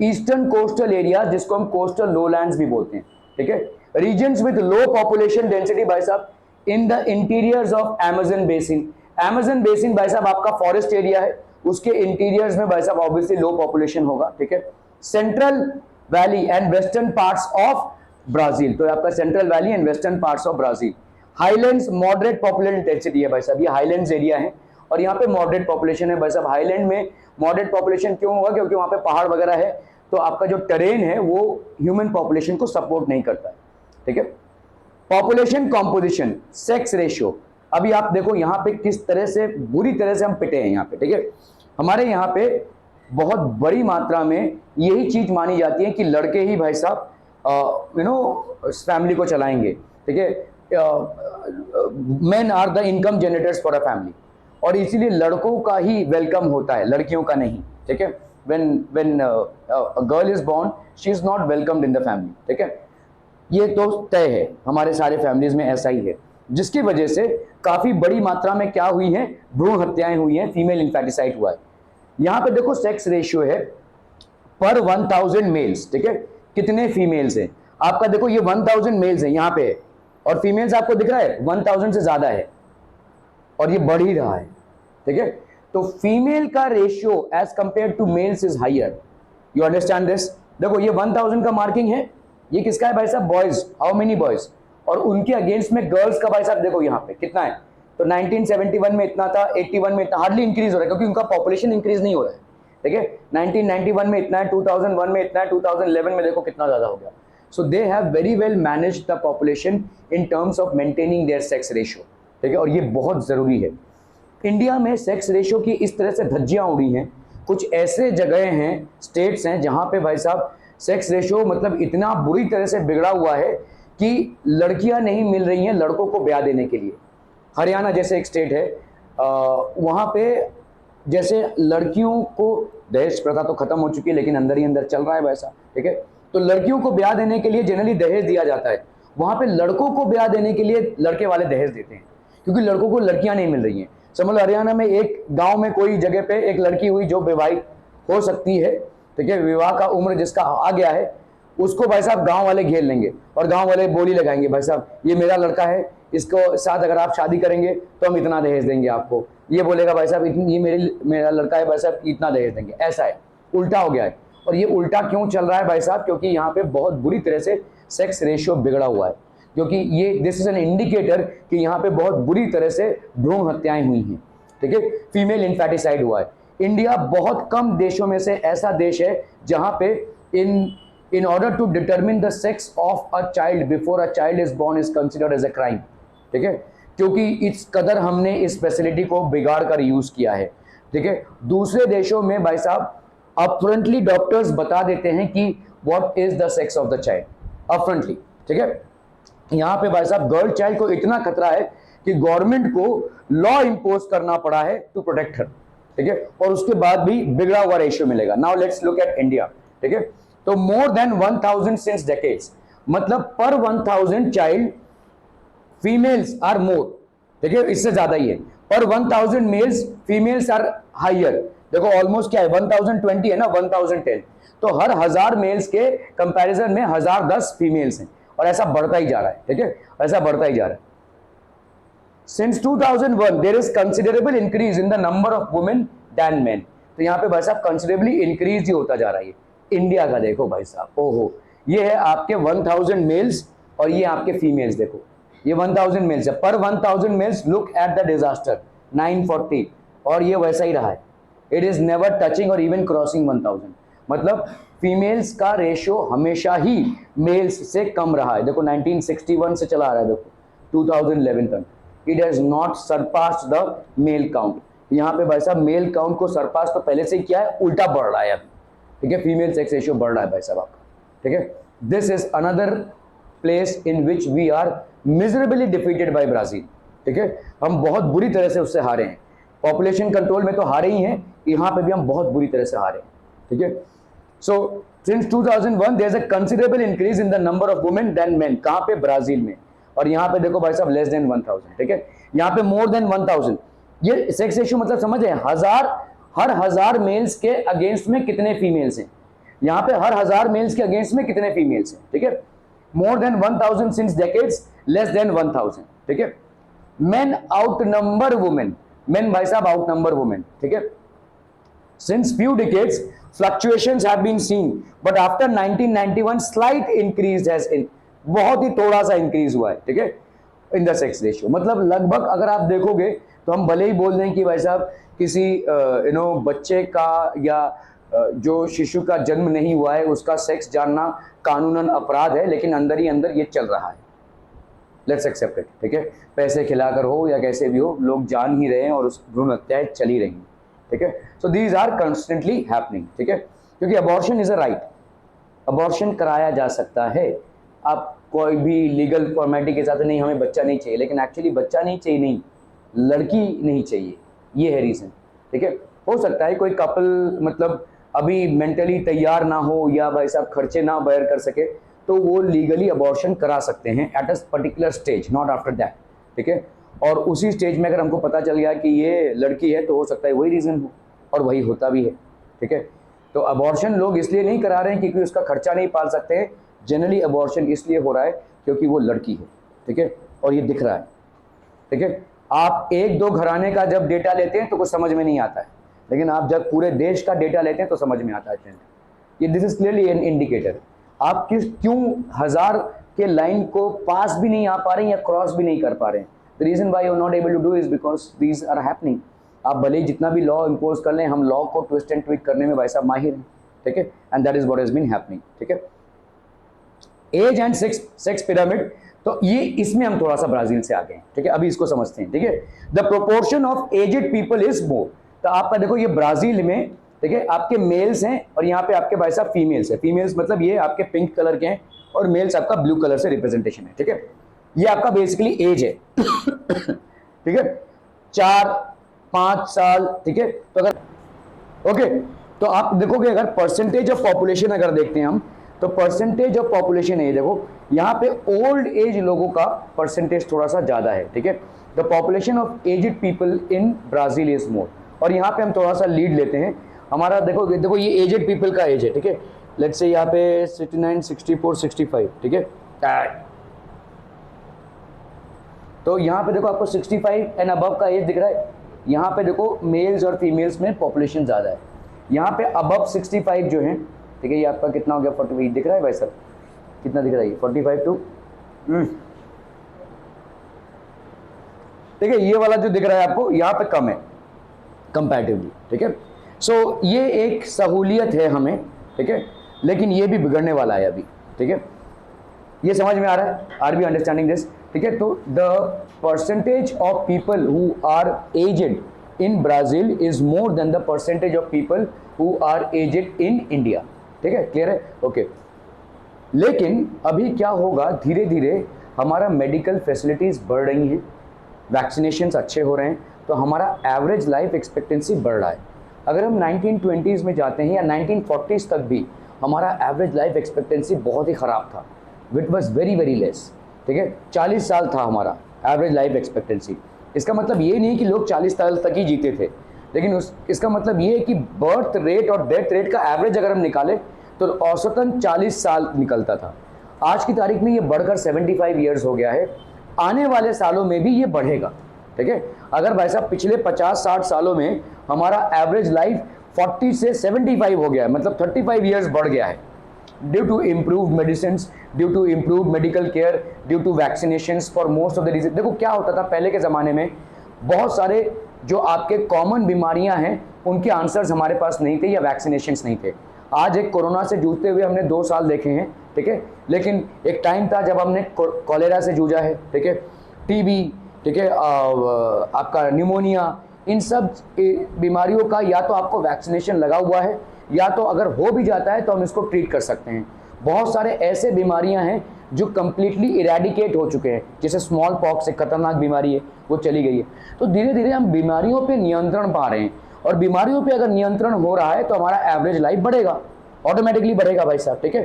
[SPEAKER 1] eastern coastal areas जिसको हम coastal lowlands भी बोलते हैं, ठीक है। Regions with low population density भाई साहब in the interiors of Amazon basin. Amazon basin भाई साहब आपका forest area है, उसके interiors में भाई साहब obviously low population होगा, ठीक है। Central Valley and western parts of Brazil, तो आपका Central Valley and western parts of Brazil. Highlands moderate population density है भाई साहब, ये हाईलैंड्स एरिया है और यहाँ पे मॉडरेट पॉपुलेशन है भाई साहब। हाईलैंड में मॉडरेट पॉपुलेशन क्यों होगा, क्योंकि वहाँ पे पहाड़ वगैरह है, तो आपका जो टेरेन है वो ह्यूमन पॉपुलेशन को सपोर्ट नहीं करता है, ठीक है। पॉपुलेशन कॉम्पोजिशन, सेक्स रेशियो, अभी आप देखो यहाँ पे किस तरह से बुरी तरह से हम पिटे हैं यहाँ पे, ठीक है। हमारे यहाँ पे बहुत बड़ी मात्रा में यही चीज मानी जाती है कि लड़के ही भाई साहब फैमिली को चलाएंगे, ठीक है। Men are the income generators for a family, और इसीलिए लड़कों का ही वेलकम होता है, लड़कियों का नहीं, ठीक है। when a girl is born she is not welcomed in the family, ठीक है। ये तो तय है, हमारे सारे फैमिलीज में ऐसा ही है, जिसकी वजह से काफी बड़ी मात्रा में क्या हुई है, भ्रूण हत्याएं हुई हैं, फीमेल इंफेटिसाइड हुआ है। यहाँ पे देखो सेक्स रेशियो है पर 1000 मेल्स, ठीक है, कितने फीमेल्स हैं। आपका देखो ये 1000 मेल्स है यहाँ पे, और फीमेल्स आपको दिख रहा है 1000 से ज्यादा है, और ये बढ़ ही रहा है, ठीक है। तो फीमेल का ratio as compare to males is higher, you understand this. देखो ये 1000 का मार्किंग है, ये किसका है भाई साहब, बॉयज, हाउ मेनी बॉयज, और उनके अगेंस्ट में गर्ल्स का भाई साहब देखो यहाँ पे कितना है, तो 1971 में इतना था, 81 में इतना, हार्डली इंक्रीज हो रहा है क्योंकि उनका पॉपुलेशन इंक्रीज नहीं हो रहा है, ठीक है। 1991 में इतना है, 2001 में इतना है, 2011 में देखो कितना ज्यादा हो गया। So they have very well managed the population in terms of maintaining their sex ratio, ठीक है, और ये बहुत जरूरी है। इंडिया में सेक्स रेशियो की इस तरह से धज्जियां उड़ी हैं, कुछ ऐसे जगह हैं, स्टेट्स हैं जहां पे भाई साहब सेक्स रेशियो मतलब इतना बुरी तरह से बिगड़ा हुआ है कि लड़कियां नहीं मिल रही हैं लड़कों को ब्याह देने के लिए। हरियाणा जैसे एक स्टेट है, वहां पे जैसे लड़कियों को दहेज प्रथा तो खत्म हो चुकी है लेकिन अंदर ही अंदर चल रहा है वैसा, ठीक है। तो लड़कियों को ब्याह देने के लिए जनरली दहेज दिया जाता है, वहां पे लड़कों को ब्याह देने के लिए लड़के वाले दहेज देते हैं क्योंकि लड़कों को लड़कियां नहीं मिल रही हैं। समझ लो हरियाणा में एक गांव में कोई जगह पे एक लड़की हुई जो विवाहित हो सकती है, ठीक है, विवाह का उम्र जिसका आ गया है, उसको भाई साहब गांव वाले घेर लेंगे और गांव वाले बोली लगाएंगे, भाई साहब ये मेरा लड़का है, इसको साथ अगर आप शादी करेंगे तो हम इतना दहेज देंगे आपको। ये बोलेगा भाई साहब ये मेरा लड़का है, भाई साहब इतना दहेज देंगे। ऐसा है, उल्टा हो गया है। और ये उल्टा क्यों चल रहा है भाई साहब? क्योंकि यहाँ पे बहुत बुरी तरह से सेक्स रेशियो बिगड़ा हुआ है, क्योंकि ये दिस इज एन इंडिकेटर कि यहाँ पे बहुत बुरी तरह से भ्रूण हत्याएं हुई हैं, ठीक है, फीमेल इन्फेटिसाइड हुआ है। इंडिया बहुत कम देशों में से ऐसा देश है जहां पे in order to determine the sex of a child before a child is born is considered as a crime, ठीक है, क्योंकि इस कदर हमने इस फैसिलिटी को बिगाड़ कर यूज किया है, ठीक है। दूसरे देशों में भाई साहब अपफ्रंटली डॉक्टर्स बता देते हैं कि what is the sex of the child upfrontly, ठीक है। यहाँ पे भाई साहब गर्ल चाइल्ड को इतना खतरा है कि गवर्नमेंट को लॉ इंपोज करना पड़ा है टू प्रोटेक्ट हर, ठीक है, और उसके बाद भी बिगड़ा हुआ रेशियो मिलेगा। Now let's look at India, ठीक है। तो मोर देन 1000 सिंस डेकेड्स, मतलब पर 1000 चाइल्ड फीमेल्स आर मोर, ठीक है, इससे ज्यादा ही है। पर 1000 मेल्स फीमेल्स आर हाइयर। देखो ऑलमोस्ट क्या है, 1020 है ना, 1010, तो हर 1000 मेल्स के कंपैरिजन में 1010 फीमेल्स हैं, और ऐसा बढ़ता ही जा रहा है, ठीक है, ऐसा बढ़ता ही जा रहा है। Since 2001 there is considerable increase in the number of women than men, तो यहाँ पे भाई साहब कंसिडरेबली इंक्रीज ही होता जा रहा है। इंडिया का देखो भाई साहब, ओहो, ये है आपके 1000 मेल्स और ये आपके फीमेल्स, देखो ये 1000 मेल्स है, पर 1000 males look at the disaster 940, और ये वैसा ही रहा है, इट इज नेवर टचिंग और इवन क्रॉसिंग 1000, मतलब फीमेल्स का रेशियो हमेशा ही मेल्स से कम रहा है। देखो 1961 से चला आ रहा है, देखो 2011 तक it has not surpassed the male count. यहाँ पे भाई साहब मेल काउंट को सरपास तो पहले से ही किया है, उल्टा बढ़ रहा है अभी, ठीक है, फीमेल सेक्स रेशियो बढ़ रहा है भाई साहब आपका, ठीक है। This is another place in which we are miserably defeated by Brazil, ठीक है, हम बहुत बुरी तरह से उससे हारे हैं। पॉपुलेशन कंट्रोल में तो हारे ही हैं, यहाँ पे भी हम बहुत बुरी तरह से हारे हैं, ठीक है। So since 2001 there is a considerable increase in the number of women than men, कहाँ पे, ब्राजील में। और यहाँ पे देखो भाई साहब लेस देन 1000, ठीक है, यहाँ पे मोर देन 1000। ये सेक्स रेशियो मतलब समझे, हर 1000 मेल्स के अगेंस्ट में कितने फीमेल्स हैं, यहाँ पे हर 1000 मेल्स के अगेंस्ट में कितने फीमेल्स हैं, ठीक है। More than 1000 since decades, less than 1000, ठीक है। Men outnumber women, men भाई साहब आउट नंबर वुमेन, ठीक है। Since few decades fluctuations have been seen, but after 1991 slight increase has in, बहुत ही थोड़ा सा इंक्रीज हुआ है, ठीक है, इन द सेक्स रेशियो। मतलब लगभग अगर आप देखोगे तो हम भले ही बोल दें कि भाई साहब किसी बच्चे का या जो शिशु का जन्म नहीं हुआ है उसका सेक्स जानना कानूनन अपराध है, लेकिन अंदर ही अंदर ये चल रहा है, लेट्स एक्सेप्ट इट, ठीक है। पैसे खिलाकर हो या कैसे भी हो, लोग जान ही रहे हैं और उस भ्रूण हत्याएं चल ही रही हैं, ठीक है। So these are constantly happening, ठीक है, क्योंकि abortion is a right, abortion कराया जा सकता है। आप कोई भी लीगल फॉर्मेलिटी के साथ नहीं हमें बच्चा नहीं चाहिए, लेकिन एक्चुअली बच्चा नहीं चाहिए, नहीं लड़की नहीं चाहिए, ये है रीज़न, ठीक है। हो सकता है कोई कपल मतलब अभी मेंटली तैयार ना हो या भाई साहब खर्चे ना बेयर कर सके, तो वो लीगली अबॉर्शन करा सकते हैं at a particular stage, not after that, ठीक है। और उसी स्टेज में अगर हमको पता चल गया कि ये लड़की है तो हो सकता है वही रीज़न हो, और वही होता भी है, ठीक है। तो अबॉर्शन लोग इसलिए नहीं करा रहे हैं क्योंकि उसका खर्चा नहीं पाल सकते हैं, जनरली अबॉर्शन इसलिए हो रहा है क्योंकि वो लड़की है, ठीक है, और ये दिख रहा है, ठीक है। आप एक दो घराने का जब डेटा लेते हैं तो कुछ समझ में नहीं आता है, लेकिन आप जब पूरे देश का डेटा लेते हैं तो समझ में आता है ट्रेंड। ये this is clearly an indicator. आप क्यों 1000 के लाइन को पास भी नहीं आ पा रहे हैं या क्रॉस भी नहीं कर पा रहे हैं। The reason why you are not able to do is because these are happening. आप भले ही जितना भी लॉ इम्पोज कर लें, हम लॉ को ट्विस्ट एंड ट्विक करने में भाई साहब माहिर हैं, ठीक है, and that is what has been happening, ठीक है। एज एंड सेक्स पिरामिड, तो ये इसमें हम थोड़ा सा ब्राजील से आगे हैं, ठीक है, अभी इसको समझते हैं, ठीक है। The proportion of aged people is more, तो आपका देखो ये ब्राजील में, ठीक है, आपके मेल्स हैं और यहाँ पे आपके भाई साहब फीमेल्स है। फीमेल्स मतलब ये आपके पिंक कलर के हैं और मेल्स आपका ब्लू कलर से रिप्रेजेंटेशन है, ठीक है। ये आपका बेसिकली एज है, ठीक है, 4-5 साल, ठीक है। तो अगर ओके, तो आप देखोगे अगर परसेंटेज ऑफ पॉपुलेशन अगर देखते हैं हम, तो परसेंटेज ऑफ पॉपुलेशन है, देखो यहाँ पे ओल्ड एज लोगों का परसेंटेज थोड़ा सा ज्यादा है, ठीक है। The population of aged people in Brazil is more, और यहाँ पे हम थोड़ा सा लीड लेते हैं। हमारा देखो ये एजेड पीपल का एज है, ठीक है। लेट्स से यहाँ पे 69, 64, 65, ठीक है। तो यहाँ पे देखो आपको 65 एंड अबव का एज दिख रहा है। यहाँ पे देखो मेल्स और फीमेल्स में पॉपुलेशन ज़्यादा है। यहाँ पे अबव 65 जो है, ठीक है, ये आपका कितना हो गया, 48 दिख रहा है भाई साहब, कितना दिख रहा है, 45 टू, ठीक है। ये वाला जो दिख रहा है आपको यहाँ पे कम है कंपैरेटिवली, ठीक है। सो ये एक सहूलियत है हमें, ठीक है, लेकिन ये भी बिगड़ने वाला है अभी, ठीक है। ये समझ में आ रहा है, आर बी अंडरस्टैंडिंग दिस, ठीक है। तो the percentage of people who are aged in Brazil is more than the percentage of people who are aged in India, ठीक है, क्लियर है, ओके। लेकिन अभी क्या होगा, धीरे धीरे हमारा मेडिकल फैसिलिटीज बढ़ रही हैं, वैक्सीनेशंस अच्छे हो रहे हैं, तो हमारा एवरेज लाइफ एक्सपेक्टेंसी बढ़ रहा है। अगर हम 1920s में जाते हैं या 1940s तक भी हमारा एवरेज लाइफ एक्सपेक्टेंसी बहुत ही ख़राब था, which was very very less, ठीक है। 40 साल था हमारा एवरेज लाइफ एक्सपेक्टेंसी। इसका मतलब ये नहीं कि लोग 40 साल तक ही जीते थे, लेकिन इसका मतलब ये है कि बर्थ रेट और डेथ रेट का एवरेज अगर हम निकालें तो औसतन 40 साल निकलता था। आज की तारीख में ये बढ़कर 75 ईयर्स हो गया है। आने वाले सालों में भी ये बढ़ेगा, ठीक है। अगर भाई साहब पिछले 50-60 सालों में हमारा एवरेज लाइफ 40 से 75 हो गया है, मतलब 35 ईयर्स बढ़ गया है, due to improved medicine, due to improved medical care, due to vaccinations for most of the disease. देखो क्या होता था पहले के ज़माने में, बहुत सारे जो आपके कॉमन बीमारियां हैं उनके आंसर्स हमारे पास नहीं थे या वैक्सीनेशंस नहीं थे। आज एक कोरोना से जूझते हुए हमने 2 साल देखे हैं, ठीक है, लेकिन एक टाइम था जब हमने कॉलेरा से जूझा है, ठीक है, टीबी, ठीक है, आपका न्यूमोनिया, इन सब बीमारियों का या तो आपको वैक्सीनेशन लगा हुआ है या तो अगर हो भी जाता है तो हम इसको ट्रीट कर सकते हैं। बहुत सारे ऐसे बीमारियां हैं जो कम्प्लीटली इरेडिकेट हो चुके हैं, जैसे स्मॉल पॉक्स एक खतरनाक बीमारी है, वो चली गई है। तो धीरे धीरे हम बीमारियों पे नियंत्रण पा रहे हैं, और बीमारियों पे अगर नियंत्रण हो रहा है तो हमारा एवरेज लाइफ बढ़ेगा, ऑटोमेटिकली बढ़ेगा भाई साहब, ठीक है।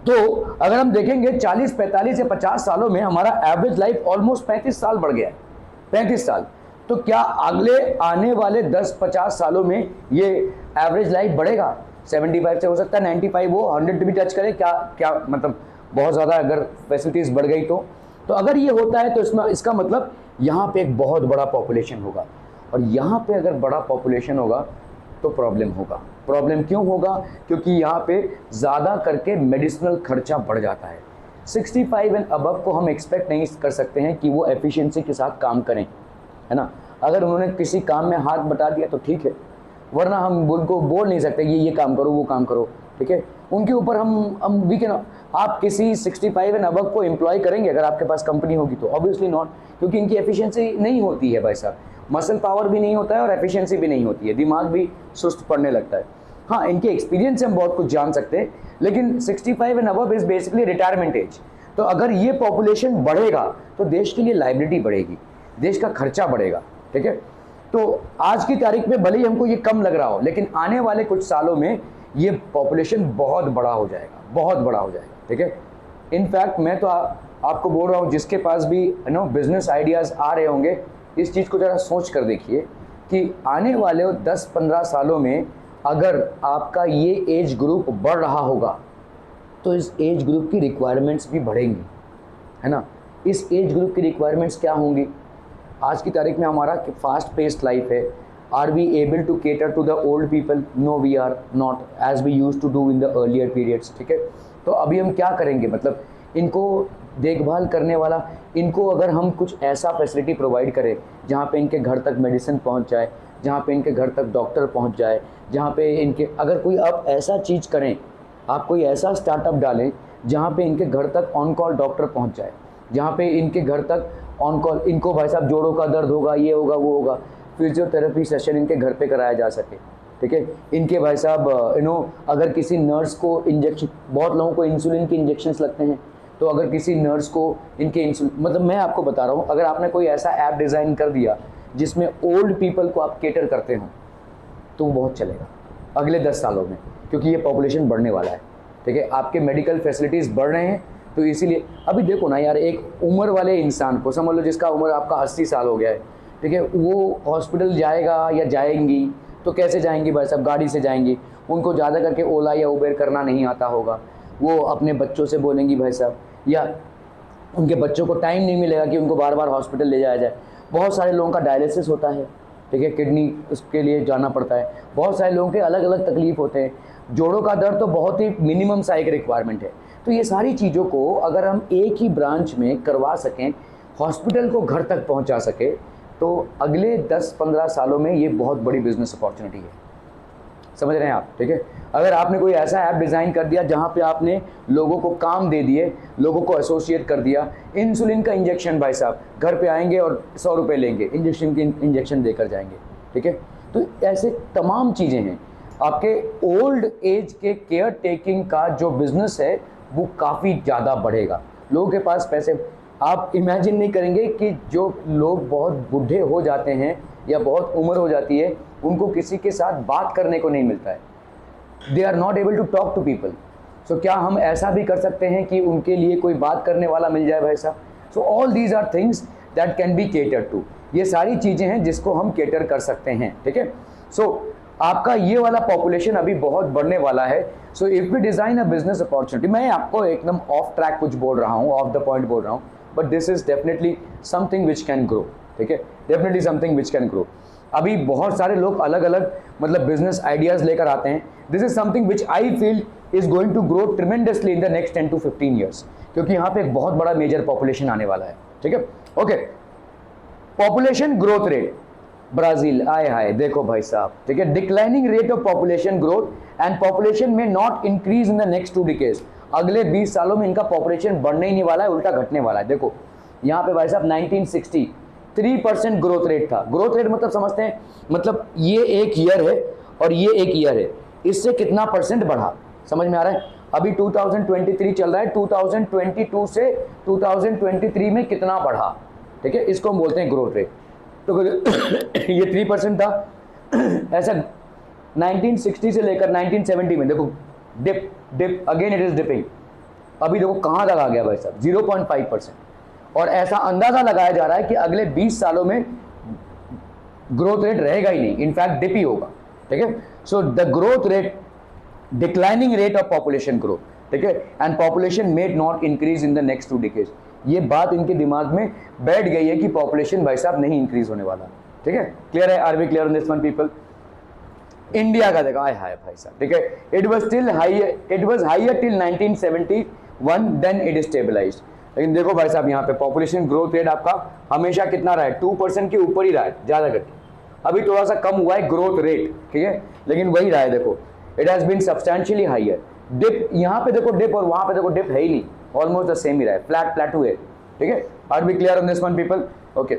[SPEAKER 1] तो अगर हम देखेंगे 40, 45 या 50 सालों में हमारा एवरेज लाइफ ऑलमोस्ट 35 साल बढ़ गया है, 35 साल। तो क्या अगले आने वाले 10-50 सालों में ये एवरेज लाइफ बढ़ेगा? 75 से हो सकता है 95 हो, 100 भी टच करे, क्या मतलब बहुत ज़्यादा अगर फैसिलिटीज़ बढ़ गई तो अगर ये होता है तो इसमें इसका मतलब यहाँ पे एक बहुत बड़ा पॉपुलेशन होगा, और यहाँ पे अगर बड़ा पॉपुलेशन होगा तो प्रॉब्लम होगा। प्रॉब्लम क्यों होगा? क्योंकि यहाँ पे ज़्यादा करके मेडिसिनल खर्चा बढ़ जाता है। 65 एंड अबव को हम एक्सपेक्ट नहीं कर सकते हैं कि वो एफिशिएंसी के साथ काम करें, है ना। अगर उन्होंने किसी काम में हाथ बटा दिया तो ठीक है, वरना हम उनको बोल नहीं सकते ये काम करो वो काम करो, ठीक है। उनके ऊपर हम वी कैन, आप किसी 65 एंड अबव को एम्प्लॉय करेंगे अगर आपके पास कंपनी होगी तो? ऑब्वियसली नॉट, क्योंकि इनकी एफिशिएंसी नहीं होती है भाई साहब, मसल पावर भी नहीं होता है और एफिशिएंसी भी नहीं होती है, दिमाग भी सुस्त पड़ने लगता है। हाँ, इनके एक्सपीरियंस से हम बहुत कुछ जान सकते हैं, लेकिन 65 and above is basically retirement age. तो अगर ये पॉपुलेशन बढ़ेगा तो देश के लिए लायबिलिटी बढ़ेगी, देश का खर्चा बढ़ेगा, ठीक है। तो आज की तारीख में भले ही हमको ये कम लग रहा हो, लेकिन आने वाले कुछ सालों में ये पॉपुलेशन बहुत बड़ा हो जाएगा, बहुत बड़ा हो जाएगा, ठीक है। इनफैक्ट मैं तो आपको बोल रहा हूँ, जिसके पास भी बिजनेस आइडियाज़ आ रहे होंगे, इस चीज़ को ज़रा सोच कर देखिए कि आने वाले 10-15 सालों में अगर आपका ये एज ग्रुप बढ़ रहा होगा तो इस एज ग्रुप की रिक्वायरमेंट्स भी बढ़ेंगी, है ना। इस एज ग्रुप की रिक्वायरमेंट्स क्या होंगी? आज की तारीख में हमारा फास्ट पेस्ड लाइफ है। Are we able to cater to the old people? No, we are not as we use to do in the earlier periods, ठीक है। तो अभी हम क्या करेंगे, मतलब इनको देखभाल करने वाला, इनको अगर हम कुछ ऐसा फैसिलिटी प्रोवाइड करें जहाँ पे इनके घर तक मेडिसिन पहुँच जाए, जहाँ पे इनके घर तक डॉक्टर पहुँच जाए, जहाँ पे इनके अगर कोई आप ऐसा चीज़ करें, आप कोई ऐसा स्टार्टअप डालें जहाँ पे इनके घर तक ऑन कॉल डॉक्टर पहुँच जाए, जहाँ पे इनके घर तक ऑन कॉल, इनको भाई साहब जोड़ों का दर्द होगा, ये होगा, वो होगा, फिजियोथेरेपी सेशन इनके घर पे कराया जा सके, ठीक है। इनके भाई साहब अगर किसी नर्स को इंजेक्शन, बहुत लोगों को इंसुलिन के इंजेक्शन्स लगते हैं, तो अगर किसी नर्स को इनके इंसुलिन, मतलब मैं आपको बता रहा हूँ, अगर आपने कोई ऐसा ऐप डिज़ाइन कर दिया जिसमें ओल्ड पीपल को आप केटर करते हो, तो वो बहुत चलेगा अगले 10 सालों में, क्योंकि ये पॉपुलेशन बढ़ने वाला है, ठीक है। आपके मेडिकल फैसिलिटीज़ बढ़ रहे हैं, तो इसीलिए अभी देखो ना यार, एक उम्र वाले इंसान को समझ लो, जिसका उम्र आपका 80 साल हो गया है, ठीक है, वो हॉस्पिटल जाएगा या जाएंगी तो कैसे जाएंगी भाई साहब? गाड़ी से जाएंगी। उनको ज़्यादा करके ओला या उबेर करना नहीं आता होगा, वो अपने बच्चों से बोलेंगी भाई साहब, या उनके बच्चों को टाइम नहीं मिलेगा कि उनको बार बार हॉस्पिटल ले जाया जाए। बहुत सारे लोगों का डायलिसिस होता है, ठीक है, किडनी उसके लिए जाना पड़ता है। बहुत सारे लोगों के अलग अलग तकलीफ होते हैं। जोड़ों का दर्द तो बहुत ही मिनिमम सा एक रिक्वायरमेंट है। तो ये सारी चीज़ों को अगर हम एक ही ब्रांच में करवा सकें, हॉस्पिटल को घर तक पहुंचा सके, तो अगले 10-15 सालों में ये बहुत बड़ी बिजनेस अपॉर्चुनिटी है। समझ रहे हैं आप, ठीक है। अगर आपने कोई ऐसा ऐप डिज़ाइन कर दिया जहाँ पे आपने लोगों को काम दे दिए, लोगों को एसोसिएट कर दिया, इंसुलिन का इंजेक्शन भाई साहब घर पे आएंगे और 100 रुपये लेंगे, इंजेक्शन देकर जाएंगे, ठीक है। तो ऐसे तमाम चीज़ें हैं। आपके ओल्ड एज के केयर टेकिंग का जो बिज़नेस है वो काफ़ी ज़्यादा बढ़ेगा। लोगों के पास पैसे, आप इमेजिन नहीं करेंगे कि जो लोग बहुत बूढ़े हो जाते हैं या बहुत उम्र हो जाती है, उनको किसी के साथ बात करने को नहीं मिलता है, they are not able to talk to people. So क्या हम ऐसा भी कर सकते हैं कि उनके लिए कोई बात करने वाला मिल जाए भाई साहब? So all these are things that can be cater to. ये सारी चीज़ें हैं जिसको हम केटर कर सकते हैं, ठीक है। सो आपका ये वाला पॉपुलेशन अभी बहुत बढ़ने वाला है। So if we design a business opportunity, मैं आपको एकदम ऑफ ट्रैक कुछ बोल रहा हूँ, ऑफ द पॉइंट बोल रहा हूँ, but this is definitely something which can grow, ठीक है, definitely something which can grow. अभी बहुत सारे लोग अलग अलग मतलब बिजनेस आइडियाज़ लेकर आते हैं। This is something which I feel is going to grow tremendously in the next 10 to 15 years, क्योंकि यहाँ पे एक बहुत बड़ा मेजर पॉपुलेशन आने वाला है, ठीक है। Okay, population growth rate, Brazil, आए हाय, देखो भाई साहब, ठीक है, declining rate of population growth and population may not increase in the next 2 decades. अगले 20 सालों में इनका पॉपुलेशन बढ़ने ही नहीं वाला है, उल्टा घटने वाला है। देखो यहाँ पे भाई साहब 1960 3% ग्रोथ रेट था। ग्रोथ रेट मतलब समझते हैं, मतलब ये एक ईयर है और ये एक ईयर है, इससे कितना परसेंट बढ़ा, समझ में आ रहा है? अभी 2023 चल रहा है, 2022 से 2023 में कितना बढ़ा, ठीक है, इसको हम बोलते हैं ग्रोथ रेट। तो ये 3% था, ऐसा 1960 से लेकर 1970 में देखो dip dip again it is dipping. अभी देखो कहाँ तक आ गया भाई साहब, 0.5%। और ऐसा अंदाजा लगाया जा रहा है कि अगले 20 सालों में ग्रोथ रेट रहेगा ही नहीं, इनफैक्ट डिप ही होगा, ठीक है। So the growth rate, declining rate of population growth, ठीक है, and population made not increase in the next 2 decades. ये बात इनके दिमाग में बैठ गई है कि पॉपुलेशन भाई साहब नहीं इंक्रीज होने वाला, ठीक है। क्लियर है? Are we clear on this one people? India का देखा हाय भाई साहब, ठीक है, it was higher till 1971, then it stabilised. लेकिन देखो भाई साहब यहाँ पे पॉपुलेशन ग्रोथ रेट आपका हमेशा कितना रहा है, 2% के ऊपर ही रहा है ज्यादा करके। अभी थोड़ा सा कम हुआ है ग्रोथ रेट, ठीक है, लेकिन वही रहा है। देखो it has been substantially higher. Dip यहाँ पे देखो डिप, और वहां पे देखो डिप है ही नहीं, ऑलमोस्ट द सेम ही रहा है, फ्लैट प्लेटू है, ठीक है। Are we clear on this one people? Okay,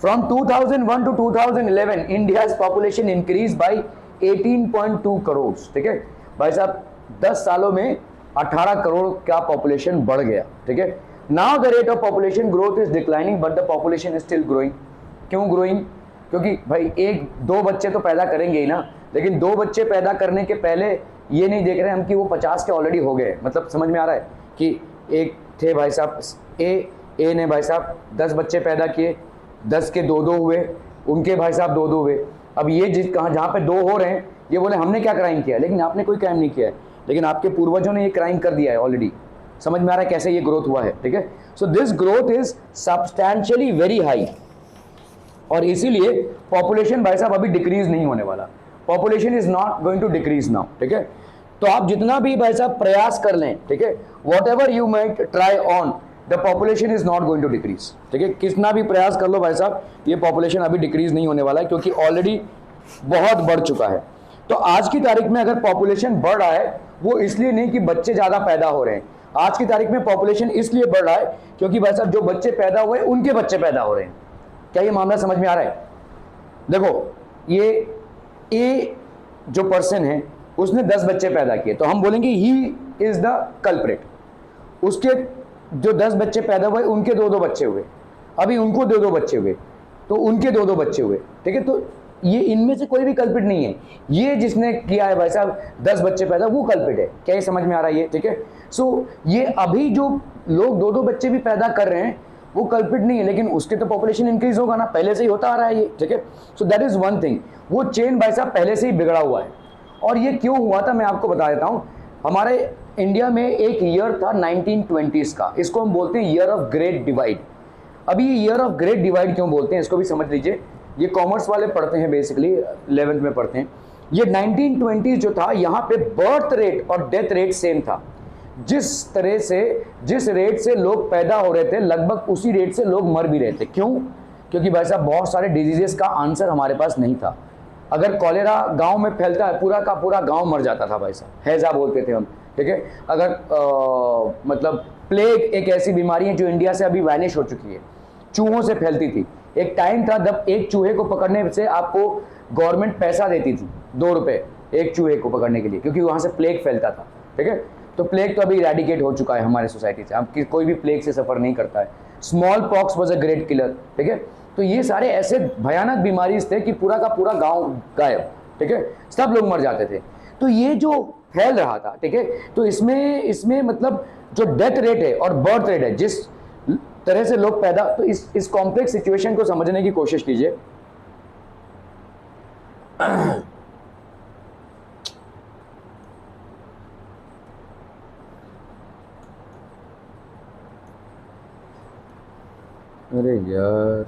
[SPEAKER 1] from 2001 to 2011 India's population increase by 18.2 crore, ठीक है भाई साहब, 10 सालों में 18 करोड़ का पॉपुलेशन बढ़ गया, ठीक है। Now the rate of population growth is declining but the population is still growing. क्यों ग्रोइंग? क्योंकि भाई 1-2 बच्चे तो पैदा करेंगे ही ना, लेकिन 2 बच्चे पैदा करने के पहले ये नहीं देख रहे हम कि वो 50 के ऑलरेडी हो गए। मतलब समझ में आ रहा है कि एक थे भाई साहब ए ने भाई साहब 10 बच्चे पैदा किए, 10 के 2-2 हुए, उनके भाई साहब 2-2 हुए। अब ये जहाँ पे 2 हो रहे हैं, ये बोले हमने क्या क्राइम किया, लेकिन आपने कोई क्राइम नहीं किया है, लेकिन आपके पूर्वजों ने ये क्राइम कर दिया है ऑलरेडी। समझ में आ रहा है कैसे ये ग्रोथ हुआ है, ठीक है। So this growth is substantially very high, और इसीलिए पॉपुलेशन भाई साहब अभी डिक्रीज नहीं होने वाला। Population is not going to decrease now, ठीक है। तो आप जितना भी भाई साहब प्रयास कर लें, ठीक है, whatever you might try on, the population is not going to decrease, ठीक है, कितना भी प्रयास कर लो भाई साहब, ये पॉपुलेशन अभी डिक्रीज नहीं होने वाला है, क्योंकि ऑलरेडी बहुत बढ़ चुका है। तो आज की तारीख में अगर पॉपुलेशन बढ़ रहा है, वो इसलिए नहीं कि बच्चे ज्यादा पैदा हो रहे हैं, आज की तारीख में पॉपुलेशन इसलिए बढ़ रहा है क्योंकि भाई साहब जो बच्चे पैदा हुए उनके बच्चे पैदा हो रहे हैं। क्या ये मामला समझ में आ रहा है? देखो, ये ए जो पर्सन है उसने 10 बच्चे पैदा किए, तो हम बोलेंगे ही इज द कल्प्रिट। उसके जो 10 बच्चे पैदा हुए उनके 2-2 बच्चे हुए, अभी उनको 2-2 बच्चे हुए, तो उनके 2-2 बच्चे हुए, ठीक है। तो ये इनमें से कोई भी कल्पिट नहीं है, ये जिसने किया है भाई साहब 10 बच्चे पैदा, वो कल्पिट है। क्या ये समझ में आ रहा है? ये ठीक है। सो ये अभी जो लोग 2-2 बच्चे भी पैदा कर रहे हैं वो कल्पिट नहीं है, लेकिन उसके तो पॉपुलेशन इंक्रीज होगा ना, पहले से ही होता आ रहा है ये, ठीक है। So that is one thing, वो चेन भाई साहब पहले से ही बिगड़ा हुआ है। और ये क्यों हुआ था मैं आपको बता देता हूं। हमारे इंडिया में एक ईयर था 1920s का, इसको हम बोलते हैं ईयर ऑफ ग्रेट डिवाइड। अभी ये ईयर ऑफ ग्रेट डिवाइड क्यों बोलते हैं इसको भी समझ लीजिए। ये कॉमर्स वाले पढ़ते हैं, बेसिकली 11th में पढ़ते हैं। ये 1920 जो था, यहाँ पे बर्थ रेट और डेथ रेट सेम था। जिस रेट से लोग पैदा हो रहे थे, लगभग उसी रेट से लोग मर भी रहे थे। क्यों? क्योंकि भाई साहब बहुत सारे डिजीजेस का आंसर हमारे पास नहीं था। अगर कॉलेरा गांव में फैलता है, पूरा का पूरा गांव मर जाता था भाई साहब, हैजा बोलते थे हम, ठीक है। अगर मतलब प्लेग एक ऐसी बीमारी है जो इंडिया से अभी वैनिश हो चुकी है, चूहों से फैलती थी। एक टाइम था जब एक चूहे को पकड़ने से आपको गवर्नमेंट पैसा देती थी, 2 रुपए एक चूहे को पकड़ने के लिए, क्योंकि वहां से प्लेग फैलता था, ठीक है। तो प्लेग तो अभी इरेडिकेट हो चुका है हमारे सोसाइटी से, अब कोई भी प्लेग से सफर नहीं करता है। Small pox was a great killer, ठीक है। तो ये सारे ऐसे भयानक बीमारी थे कि पूरा का पूरा गांव गायब, ठीक है, सब लोग मर जाते थे। तो ये जो फैल रहा था, ठीक है, तो इसमें मतलब जो डेथ रेट है और बर्थ रेट है, जिस तरह से लोग पैदा, तो इस कॉम्प्लेक्स सिचुएशन को समझने की कोशिश कीजिए। अरे यार,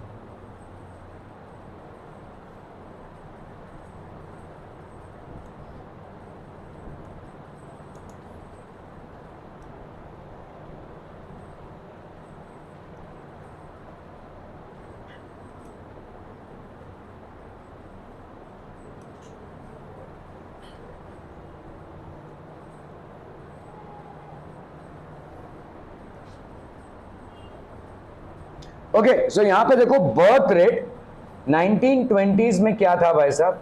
[SPEAKER 1] ओके। सो यहां पे देखो, बर्थ रेट 1920s में क्या था भाई साहब,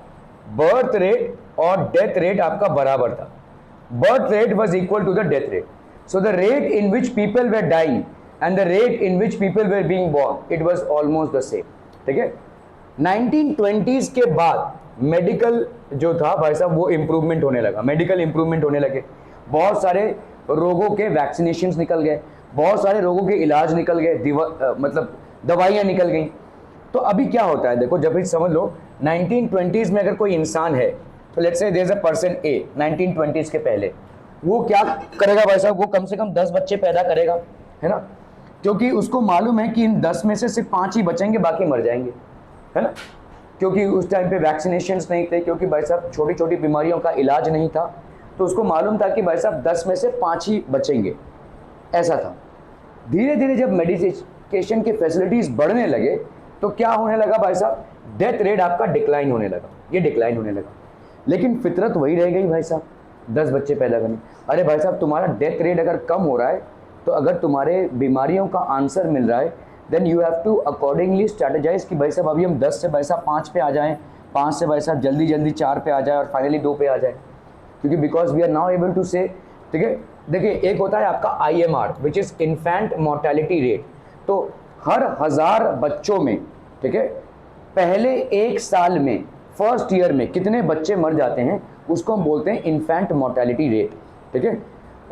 [SPEAKER 1] बर्थ रेट और डेथ रेट आपका बराबर था। Birth rate was equal to the death rate. So the rate in which people were dying and the rate in which people were being born, it was almost the same, ठीक है। 1920s के बाद मेडिकल जो था भाई साहब वो इंप्रूवमेंट होने लगा, मेडिकल इंप्रूवमेंट होने लगे, बहुत सारे रोगों के वैक्सीनेशंस निकल गए, बहुत सारे रोगों के इलाज निकल गए, मतलब दवाइयां निकल गई। तो अभी क्या होता है, देखो, जब भी समझ लो 1920s में अगर कोई इंसान है, तो let's say there is a person a 1920s के पहले, वो क्या करेगा भाई साहब, वो कम से कम 10 बच्चे पैदा करेगा, है ना, क्योंकि उसको मालूम है कि इन 10 में से सिर्फ 5 ही बचेंगे, बाकी मर जाएंगे, है ना। क्योंकि उस टाइम पे वैक्सीनेशंस नहीं थे, क्योंकि भाई साहब छोटी छोटी बीमारियों का इलाज नहीं था, तो उसको मालूम था कि भाई साहब 10 में से 5 ही बचेंगे, ऐसा था। धीरे धीरे जब मेडिकेशन की फैसिलिटीज बढ़ने लगे, तो क्या होने लगा भाई साहब, डेथ रेट आपका डिक्लाइन होने लगा, ये डिक्लाइन होने लगा। लेकिन फितरत वही रह गई भाई साहब, 10 बच्चे पैदा करने। अरे भाई साहब, तुम्हारा डेथ रेट अगर कम हो रहा है, तो अगर तुम्हारे बीमारियों का आंसर मिल रहा है, then you have to accordingly strategise कि भाई साहब अभी हम 10 से भाई साहब 5 पे आ जाएं, 5 से भाई साहब जल्दी जल्दी 4 पे आ जाए और फाइनली 2 पे आ जाए, क्योंकि because we are now able to say, ठीक है। देखिए, एक होता है आपका IMR which is infant mortality rate, तो हर 1000 बच्चों में, ठीक है, पहले 1 साल में, फर्स्ट ईयर में कितने बच्चे मर जाते हैं, उसको हम बोलते हैं इन्फेंट मोर्टेलिटी रेट, ठीक है।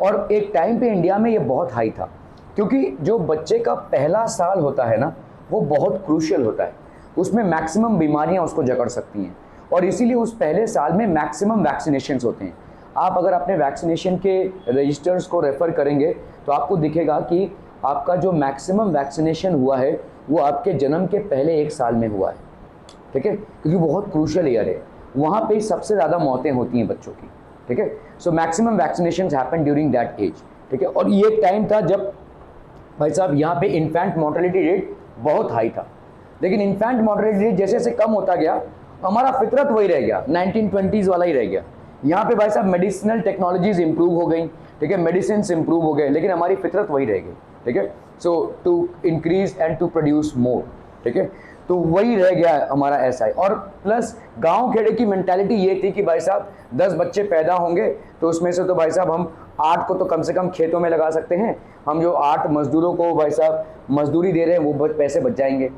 [SPEAKER 1] और एक टाइम पे इंडिया में ये बहुत हाई था, क्योंकि जो बच्चे का पहला साल होता है ना, वो बहुत क्रूशियल होता है, उसमें मैक्सिमम बीमारियां उसको जकड़ सकती हैं, और इसीलिए उस पहले साल में मैक्सिमम वैक्सीनेशंस होते हैं। आप अगर अपने वैक्सीनेशन के रजिस्टर्स को रेफ़र करेंगे, तो आपको दिखेगा कि आपका जो मैक्सिमम वैक्सीनेशन हुआ है, वो आपके जन्म के पहले 1 साल में हुआ है, ठीक है, क्योंकि बहुत क्रूशियल ईयर है, वहाँ पे सबसे ज़्यादा मौतें होती हैं बच्चों की, ठीक है। So maximum vaccination happen during that age, ठीक है। और ये एक टाइम था जब भाई साहब यहाँ पे इन्फेंट मोर्टेलिटी रेट बहुत हाई था, लेकिन इन्फेंट मोर्टेलिटी रेट जैसे जैसे कम होता गया हमारा फितरत वही रह गया, 1920s वाला ही रह गया। यहाँ पे भाई साहब मेडिसिनल टेक्नोलॉजीज इंप्रूव हो गई, ठीक है, मेडिसिन इंप्रूव हो गए, लेकिन हमारी फितरत वही रह गई, ठीक है। So to increase and to produce more, ठीक है, तो वही रह गया हमारा ऐसा है। और प्लस गांव खेड़े की मेंटालिटी ये थी कि भाई साहब 10 बच्चे पैदा होंगे तो उसमें से तो भाई साहब हम 8 को तो कम से कम खेतों में लगा सकते हैं, हम जो 8 मजदूरों को भाई साहब मजदूरी दे रहे हैं वो पैसे बच जाएंगे।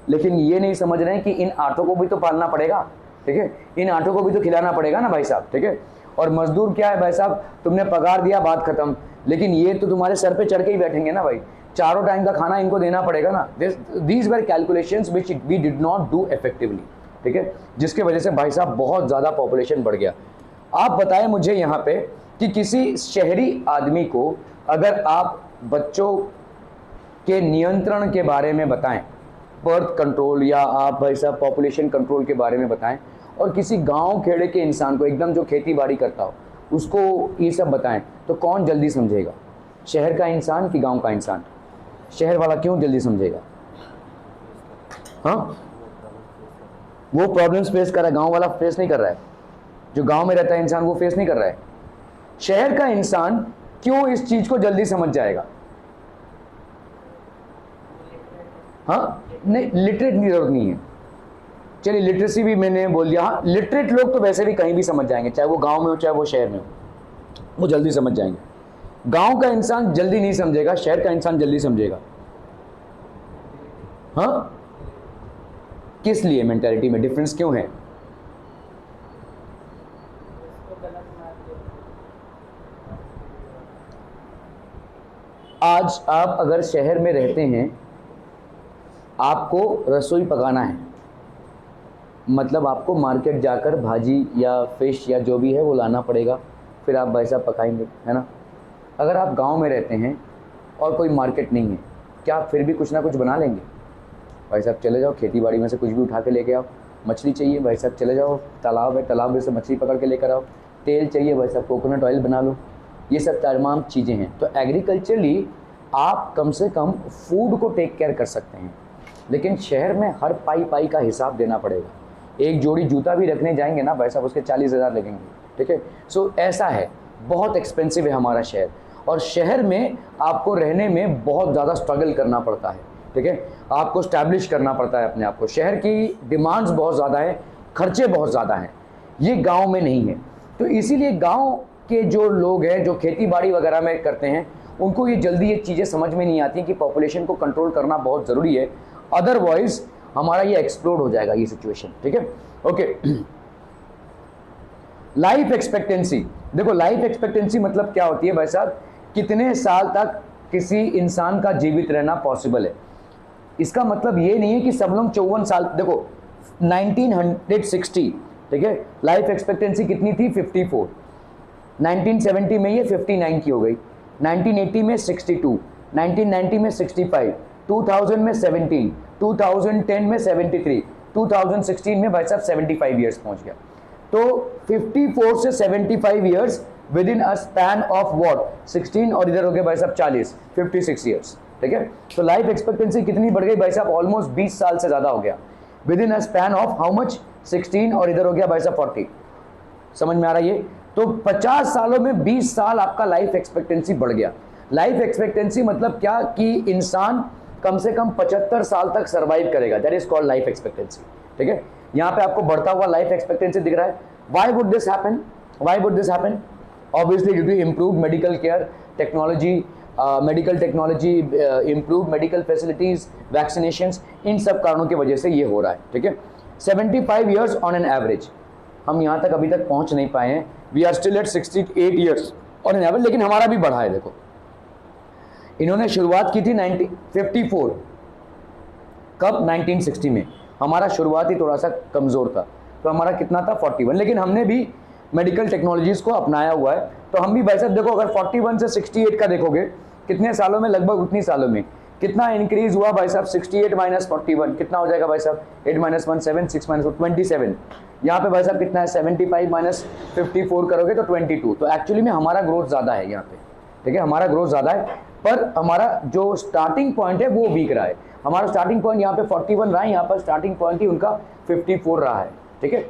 [SPEAKER 1] लेकिन ये नहीं समझ रहे हैं कि इन 8 को भी तो पालना पड़ेगा, ठीक है, इन 8 को भी तो खिलाना पड़ेगा ना भाई साहब, ठीक है। और मजदूर क्या है भाई साहब, तुमने पगार दिया बात खत्म, लेकिन ये तो तुम्हारे सर पे चढ़ के ही बैठेंगे ना भाई, चारों टाइम का खाना इनको देना पड़ेगा ना। These were calculations which we did not do effectively, ठीक है, जिसके वजह से भाई साहब बहुत ज़्यादा पॉपुलेशन बढ़ गया। आप बताएं मुझे यहाँ पे कि किसी शहरी आदमी को अगर आप बच्चों के नियंत्रण के बारे में बताएं, बर्थ कंट्रोल, या आप भाई साहब पॉपुलेशन कंट्रोल के बारे में बताएं, और किसी गांव खेड़े के इंसान को एकदम जो खेती बाड़ी करता हो उसको ये सब बताएं, तो कौन जल्दी समझेगा, शहर का इंसान कि गांव का इंसान? शहर वाला क्यों जल्दी समझेगा? हाँ, वो प्रॉब्लम्स फेस कर रहा है, गांव वाला फेस नहीं कर रहा है। जो गांव में रहता है इंसान वो फेस नहीं कर रहा है। शहर का इंसान क्यों इस चीज को जल्दी समझ जाएगा? हाँ नहीं, लिटरेट की जरूरत नहीं है। चलिए लिटरेसी भी मैंने बोल दिया। हाँ, लिटरेट लोग तो वैसे भी कहीं भी समझ जाएंगे, चाहे वो गांव में हो चाहे वो शहर में हो, वो जल्दी समझ जाएंगे। गांव का इंसान जल्दी नहीं समझेगा, शहर का इंसान जल्दी समझेगा। हाँ, किस लिए मेंटालिटी में डिफरेंस क्यों है? आज आप अगर शहर में रहते हैं, आपको रसोई पकाना है, मतलब आपको मार्केट जाकर भाजी या फिश या जो भी है वो लाना पड़ेगा, फिर आप भाई साहब पकाएंगे, है ना। अगर आप गांव में रहते हैं और कोई मार्केट नहीं है, क्या आप फिर भी कुछ ना कुछ बना लेंगे? भाई साहब चले जाओ खेती बाड़ी में से कुछ भी उठा के लेके आओ, मछली चाहिए भाई साहब चले जाओ, तालाब है तालाब में से मछली पकड़ के लेकर आओ, तेल चाहिए भाई साहब कोकोनट ऑयल बना लो, ये सब तमाम चीज़ें हैं। तो एग्रीकल्चरली आप कम से कम फूड को टेक केयर कर सकते हैं, लेकिन शहर में हर पाई पाई का हिसाब देना पड़ेगा। एक जोड़ी जूता भी रखने जाएंगे ना भाई साहब उसके 40,000 लगेंगे, ठीक है। सो ऐसा है, बहुत एक्सपेंसिव है हमारा शहर, और शहर में आपको रहने में बहुत ज़्यादा स्ट्रगल करना पड़ता है, ठीक है, आपको स्टैब्लिश करना पड़ता है अपने आप को। शहर की डिमांड्स बहुत ज़्यादा है, खर्चे बहुत ज़्यादा हैं, ये गांव में नहीं है। तो इसीलिए गांव के जो लोग हैं जो खेती बाड़ी वगैरह में करते हैं, उनको ये जल्दी ये चीज़ें समझ में नहीं आती कि पॉपुलेशन को कंट्रोल करना बहुत ज़रूरी है, अदरवाइज हमारा ये एक्सप्लोड हो जाएगा ये सिचुएशन, ठीक है। ओके, लाइफ एक्सपेक्टेंसी, देखो लाइफ एक्सपेक्टेंसी मतलब क्या होती है भाई साहब, कितने साल तक किसी इंसान का जीवित रहना पॉसिबल है। इसका मतलब ये नहीं है कि सब लोग 54 साल, देखो 1960, ठीक है, लाइफ एक्सपेक्टेंसी कितनी थी? 54। 1970 में ये 59 की हो गई, 1980 में 62, 1990 में 65, 2000 में 17, 2010 में 73, 2016 में भाई साहब 75 ईयर्स पहुंच गया। तो 54 से 75 years with in a span of what, 16, और इधर हो गए भाई साहब 40, 56 ईयर्स, ठीक है। तो लाइफ एक्सपेक्टेंसी कितनी बढ़ गई भाई साहब? ऑलमोस्ट 20 साल से ज़्यादा हो गया, with in a span of how much, 16, और इधर हो गया भाई साहब 40। समझ में आ रहा है ये? तो 50 सालों में 20 साल आपका लाइफ एक्सपेक्टेंसी बढ़ गया। लाइफ एक्सपेक्टेंसी मतलब क्या कि इंसान कम से कम 75 साल तक सर्वाइव करेगा, that is called life expectancy, ठीक है। यहाँ पे आपको बढ़ता हुआ लाइफ एक्सपेक्टेंसी दिख रहा है। Why would this happen? Why would this happen? Obviously due to improve medical care technology, medical technology, improve medical facilities, vaccinations, इन सब कारणों की वजह से ये हो रहा है, ठीक है। 75 ईयर्स ऑन एन एवरेज, हम यहाँ तक अभी तक पहुँच नहीं पाए हैं, we are still at 68 years on an average, लेकिन हमारा भी बढ़ा है। देखो इन्होंने शुरुआत की थी 1954, कब? 1960 में। हमारा शुरुआत ही थोड़ा सा कमज़ोर था, तो हमारा कितना था? 41, लेकिन हमने भी मेडिकल टेक्नोलॉजीज़ को अपनाया हुआ है। तो हम भी भाई साहब देखो, अगर 41 से 68 का देखोगे कितने सालों में, लगभग उतनी सालों में कितना इंक्रीज हुआ भाई साहब, 68 माइनस 41 कितना हो जाएगा भाई साहब, 8 माइनस 1 7, 6 माइनस 27। यहाँ पे भाई साहब कितना है, 75 माइनस 54 करोगे तो 22। तो एक्चुअली में हमारा ग्रोथ ज़्यादा है यहाँ पे, ठीक है, हमारा ग्रोथ ज़्यादा है, पर हमारा जो स्टार्टिंग पॉइंट है वो वीक रहा है। हमारा स्टार्टिंग पॉइंट यहाँ पे 41 रहा है, यहाँ पर स्टार्टिंग पॉइंट ही उनका 54 रहा है, ठीक है।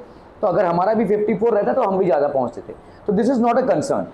[SPEAKER 1] तो अगर हमारा भी 54 रहता तो हम भी ज़्यादा पहुँचते थे। तो this is not a concern,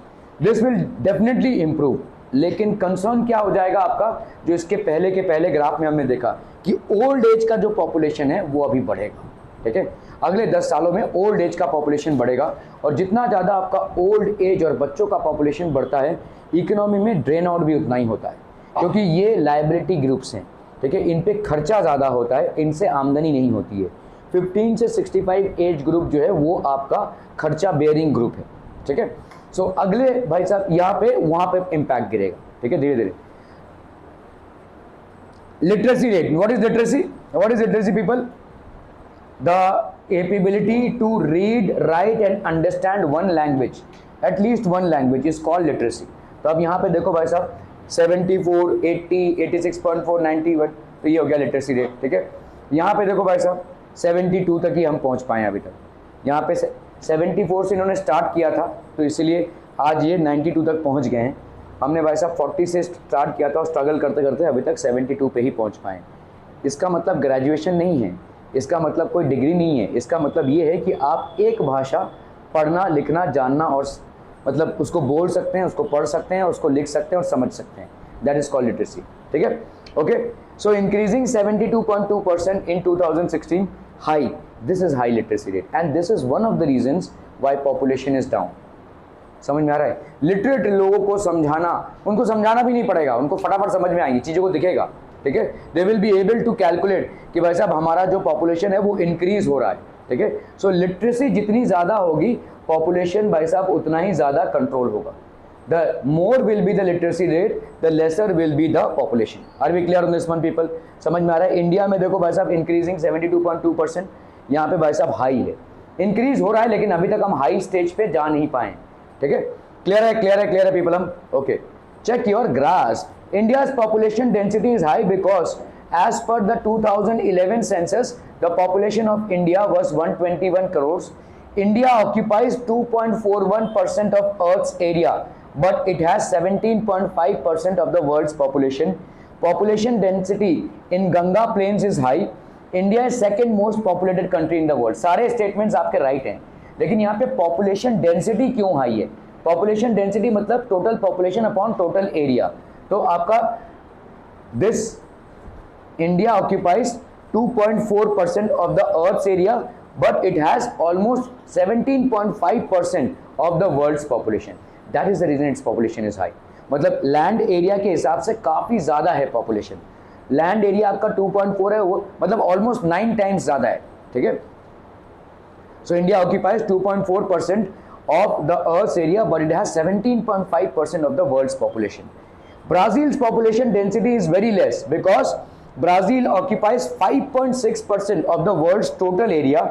[SPEAKER 1] this will definitely improve. लेकिन कंसर्न क्या हो जाएगा आपका, जो इसके पहले के पहले ग्राफ में हमने देखा कि ओल्ड एज का जो पॉपुलेशन है वो अभी बढ़ेगा, ठीक है। अगले 10 सालों में ओल्ड एज का पॉपुलेशन बढ़ेगा, और जितना ज़्यादा आपका ओल्ड एज और बच्चों का पॉपुलेशन बढ़ता है, इकोनॉमी में ड्रेन आउट भी उतना ही होता है, क्योंकि ये लाइबिलिटी ग्रुप्स हैं, ठीक है, इन पे खर्चा ज़्यादा होता है, इनसे आमदनी नहीं होती है। 15 से 65 एज ग्रुप जो है वो आपका खर्चा बेयरिंग ग्रुप है, ठीक है। सो अगले भाई साहब यहाँ पे वहाँ पे इम्पैक्ट गिरेगा, ठीक है, धीरे धीरे। Literacy rate, what is literacy, what is literacy people, the ability to read, write and understand one language, at least one language is called literacy। तो अब यहाँ पे देखो भाई साहब 74, 80, 86.4, 91, तो ये हो गया लिटरेसी रेट, ठीक है। यहाँ पे देखो भाई साहब 72 तक ही हम पहुँच पाए अभी तक। यहाँ पे 74 से इन्होंने स्टार्ट किया था, तो इसलिए आज ये 92 तक पहुँच गए हैं। हमने भाई साहब 40 से स्टार्ट किया था और स्ट्रगल करते करते अभी तक 72 पे ही पहुँच पाए। इसका मतलब ग्रेजुएशन नहीं है, इसका मतलब कोई डिग्री नहीं है, इसका मतलब ये है कि आप एक भाषा पढ़ना, लिखना, जानना और मतलब उसको बोल सकते हैं, उसको पढ़ सकते हैं, उसको लिख सकते हैं और समझ सकते हैं। दैट इज कॉल्ड लिटरेसी, ठीक है। Okay, so increasing 72.2% in 2016, high, this is high literacy rate and this is one of the reasons why population is down. समझ में आ रहा है? लिटरेट लोगों को समझाना, उनको समझाना भी नहीं पड़ेगा, उनको फटाफट समझ में आएंगी, चीज़ों को दिखेगा, ठीक है। They will be able to calculate कि भाई साहब हमारा जो पॉपुलेशन है वो इंक्रीज हो रहा है, ठीक है। सो लिटरेसी जितनी ज़्यादा होगी, पॉपुलेशन भाई साहब उतना ही ज़्यादा कंट्रोल होगा। The more will be the literacy rate, the lesser will be the population. Are we clear on this one people? समझ में आ रहा है? इंडिया में देखो भाई साहब इंक्रीजिंग 72.2%, यहाँ पे भाई साहब हाई है, इंक्रीज हो रहा है, लेकिन अभी तक हम हाई स्टेज पे जा नहीं पाए, ठीक है। क्लियर है, क्लियर है, क्लियर है पीपल? हम okay, check your graph. India's population density is high because as per the 2011 census, the population of India was 121 crores. India occupies 2.41% of Earth's area, but it has 17.5% of the world's population. Population density in Ganga Plains is high. India is second most populated country in the world. सारे statements आपके right हैं, लेकिन यहाँ पे population density क्यों high है? Population density मतलब total population upon total area। तो आपका this India occupies 2.4% of the earth's area, but it has almost 17.5% of the world's population. That is the reason its population is high. मतलब लैंड एरिया के हिसाब से काफी ज्यादा है पॉपुलेशन। लैंड एरिया आपका 2.4 है, वो मतलब ऑलमोस्ट 9 टाइम्स ज्यादा है, ठीक है। So India occupies 2.4% of the earth's area, but it has 17.5% of the world's population. Brazil's population density is very less because Brazil occupies 5.6% of the world's total area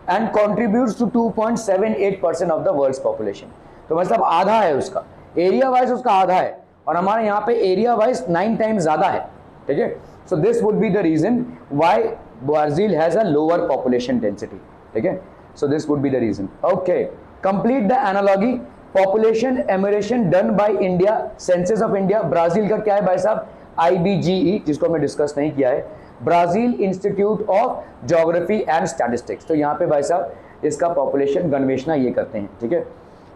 [SPEAKER 1] and contributes to 2.78% of the world's population। तो मतलब आधा है उसका, एरिया वाइज उसका आधा है, और हमारे यहाँ पे एरिया वाइज 9 टाइम्स ज़्यादा है, ठीक है। So this would be the reason why Brazil has a lower population density, ठीक है। So this would be the reason. Okay, complete the analogy. Population emigration done by India, census of India. Brazil का क्या है भाई साहब? IBGE, जिसको हमने डिस्कस नहीं किया है, Brazil institute of geography and statistics. तो यहाँ पे भाई साहब इसका पॉपुलेशन गणवेशना ये करते हैं, ठीक है।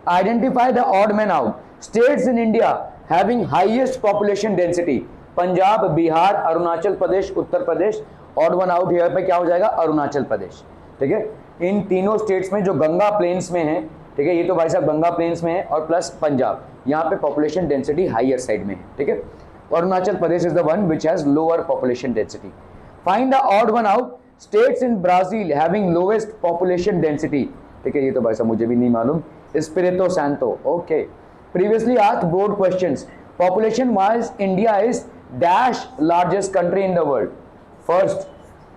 [SPEAKER 1] Identify the odd man out states in India having highest population density. Punjab, Bihar, Arunachal Pradesh, Uttar Pradesh. Odd one out यहाँ पे क्या हो जाएगा? अरुणाचल प्रदेश, ठीक है। इन तीनों स्टेट्स में जो गंगा प्लेन्स में है, ठीक है, ये तो भाई साहब गंगा प्लेन्स में है, और प्लस पंजाब, यहाँ पे पॉपुलेशन डेंसिटी हाईयर साइड में है, ठीक है। Arunachal Pradesh is the one which has lower population density. Find the odd one out states in Brazil having lowest population density, ठीक है, ये तो भाई साहब मुझे भी नहीं मालूम। Espirito Santo, okay. Previously asked board questions, population wise India is dash largest country in the world. First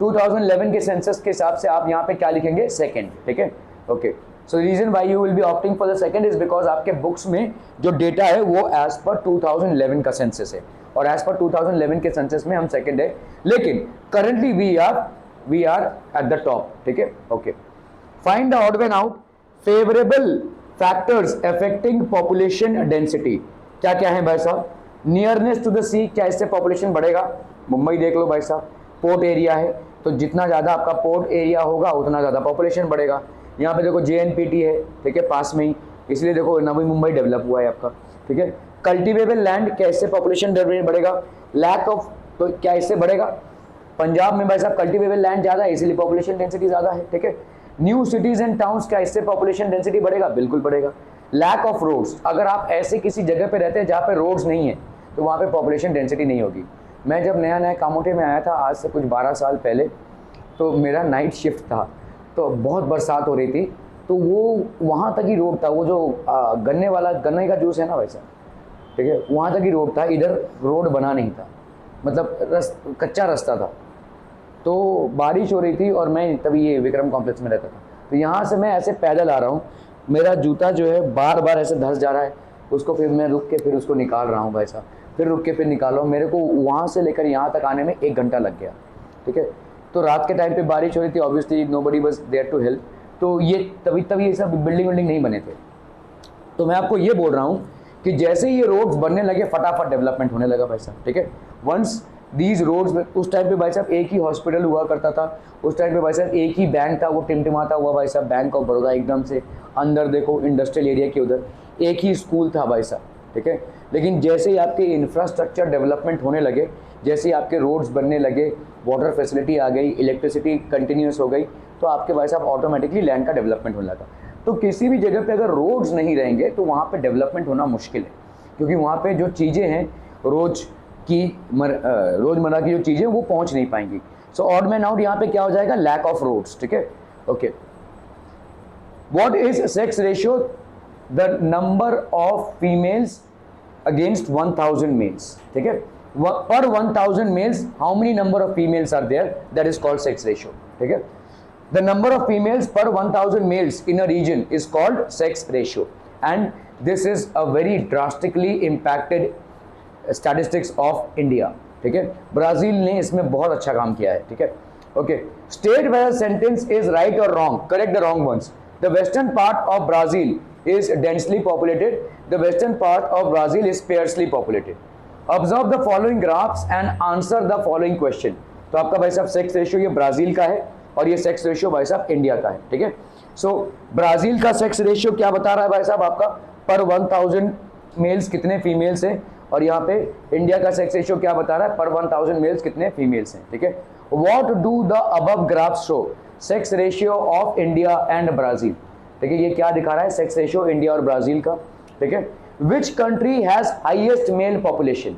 [SPEAKER 1] 2011 के सेंसस के हिसाब से आप यहाँ पे क्या लिखेंगे? सेकेंड, ठीक है, okay. So reason why you will be opting for the second is because आपके बुक्स में जो डेटा है वो एज पर 2011 का सेंसस है, और एज पर 2011 के सेंसस में हम सेकंड है, लेकिन currently we are at the top, ठीक है। Okay, find the odd one out favourable factors affecting population density. क्या क्या है भाई साहब? नियरनेस टू द सी, क्या इससे पॉपुलेशन बढ़ेगा? मुंबई देख लो भाई साहब, पोर्ट एरिया है, तो जितना ज़्यादा आपका पोर्ट एरिया होगा उतना ज़्यादा पॉपुलेशन बढ़ेगा। यहाँ पे देखो JNPT है, ठीक है, पास में ही, इसलिए देखो नवी मुंबई डेवलप हुआ है आपका, ठीक है। कल्टिवेबल लैंड, क्या इससे पॉपुलेशन बढ़ेगा? लैक ऑफ, तो क्या इससे बढ़ेगा? पंजाब में भाई साहब कल्टिवेबल लैंड ज़्यादा है, इसलिए पॉपुलेशन डेंसिटी ज़्यादा है, ठीक है। न्यू सिटीज एंड टाउन्स, क्या इससे पॉपुलेशन डेंसिटी बढ़ेगा? बिल्कुल बढ़ेगा। लैक ऑफ रोड्स, अगर आप ऐसे किसी जगह पे रहते हैं जहाँ पे रोड्स नहीं है तो वहाँ पे पॉपुलेशन डेंसिटी नहीं होगी। मैं जब नया नया कामोठे में आया था आज से कुछ 12 साल पहले, तो मेरा नाइट शिफ्ट था, तो बहुत बरसात हो रही थी, तो वो वहाँ तक ही रोड था, वो जो गन्ने का जूस है ना वैसा, ठीक है, वहाँ तक ही रोड था, इधर रोड बना नहीं था, मतलब कच्चा रास्ता था। तो बारिश हो रही थी और मैं तभी ये विक्रम कॉम्प्लेक्स में रहता था, तो यहाँ से मैं ऐसे पैदल आ रहा हूँ, मेरा जूता जो है बार बार ऐसे धंस जा रहा है, उसको फिर मैं रुक के फिर उसको निकाल रहा हूँ भाई साहब, फिर रुक के फिर निकाल रहा हूँ, मेरे को वहाँ से लेकर यहाँ तक आने में 1 घंटा लग गया, ठीक है। तो रात के टाइम पे बारिश हो रही थी, obviously nobody was there to help, तो ये तभी ये सब बिल्डिंग नहीं बने थे। तो मैं आपको ये बोल रहा हूँ कि जैसे ये रोड्स बनने लगे फटाफट डेवलपमेंट होने लगा भाई साहब, ठीक है। वंस दीज रोड्स, उस टाइम पे भाई साहब एक ही हॉस्पिटल हुआ करता था, उस टाइम पे भाई साहब एक ही बैंक था, वो टिमटिमाता हुआ भाई साहब, बैंक ऑफ बड़ौदा, एकदम से अंदर देखो इंडस्ट्रियल एरिया के उधर एक ही स्कूल था भाई साहब, ठीक है। लेकिन जैसे ही आपके इंफ्रास्ट्रक्चर डेवलपमेंट होने लगे, जैसे ही आपके रोड्स बनने लगे, वाटर फैसिलिटी आ गई, इलेक्ट्रिसिटी कंटिन्यूस हो गई, तो आपके भाई साहब ऑटोमेटिकली लैंड का डेवलपमेंट होने लगा। तो किसी भी जगह पे अगर रोड्स नहीं रहेंगे तो वहाँ पे डेवलपमेंट होना मुश्किल है, क्योंकि वहाँ पे जो चीज़ें हैं रोजमर्रा की जो चीज़ें वो पहुँच नहीं पाएंगी। सो ऑड मैन आउट यहाँ पे क्या हो जाएगा? लैक ऑफ रोड्स, ठीक है। Okay, what is sex ratio? The number of females against 1000 males, ठीक है। पर 1000 males how many number of females are there? That is called sex ratio, ठीक है। The number of females per 1000 males in a region is called sex ratio, and this is a very drastically impacted statistics of India, ठीक है। ब्राजील ने इसमें बहुत अच्छा काम किया है, ठीक है। Okay, state whether sentence is right or wrong, correct the wrong ones. The western part of Brazil is densely populated. The western part of Brazil is sparsely populated. Observe the following graphs and answer the following question. तो आपका भाई साहब सेक्स रेशियो ये ब्राजील का है और ये सेक्स रेशियो भाई साहब इंडिया का है, ठीक है। सो ब्राजील का सेक्स रेशियो क्या बता रहा है भाई साहब? आपका पर 1000 मेल्स कितने फीमेल्स हैं, और यहाँ पे इंडिया का सेक्स रेशियो क्या बता रहा है? पर 1000 मेल्स कितने फीमेल्स हैं, ठीक है। What do the above graph show? Sex ratio of India and Brazil, ठीक है। ये क्या दिखा रहा है? सेक्स रेशियो इंडिया और ब्राजील का, ठीक है। Which country has highest mail population?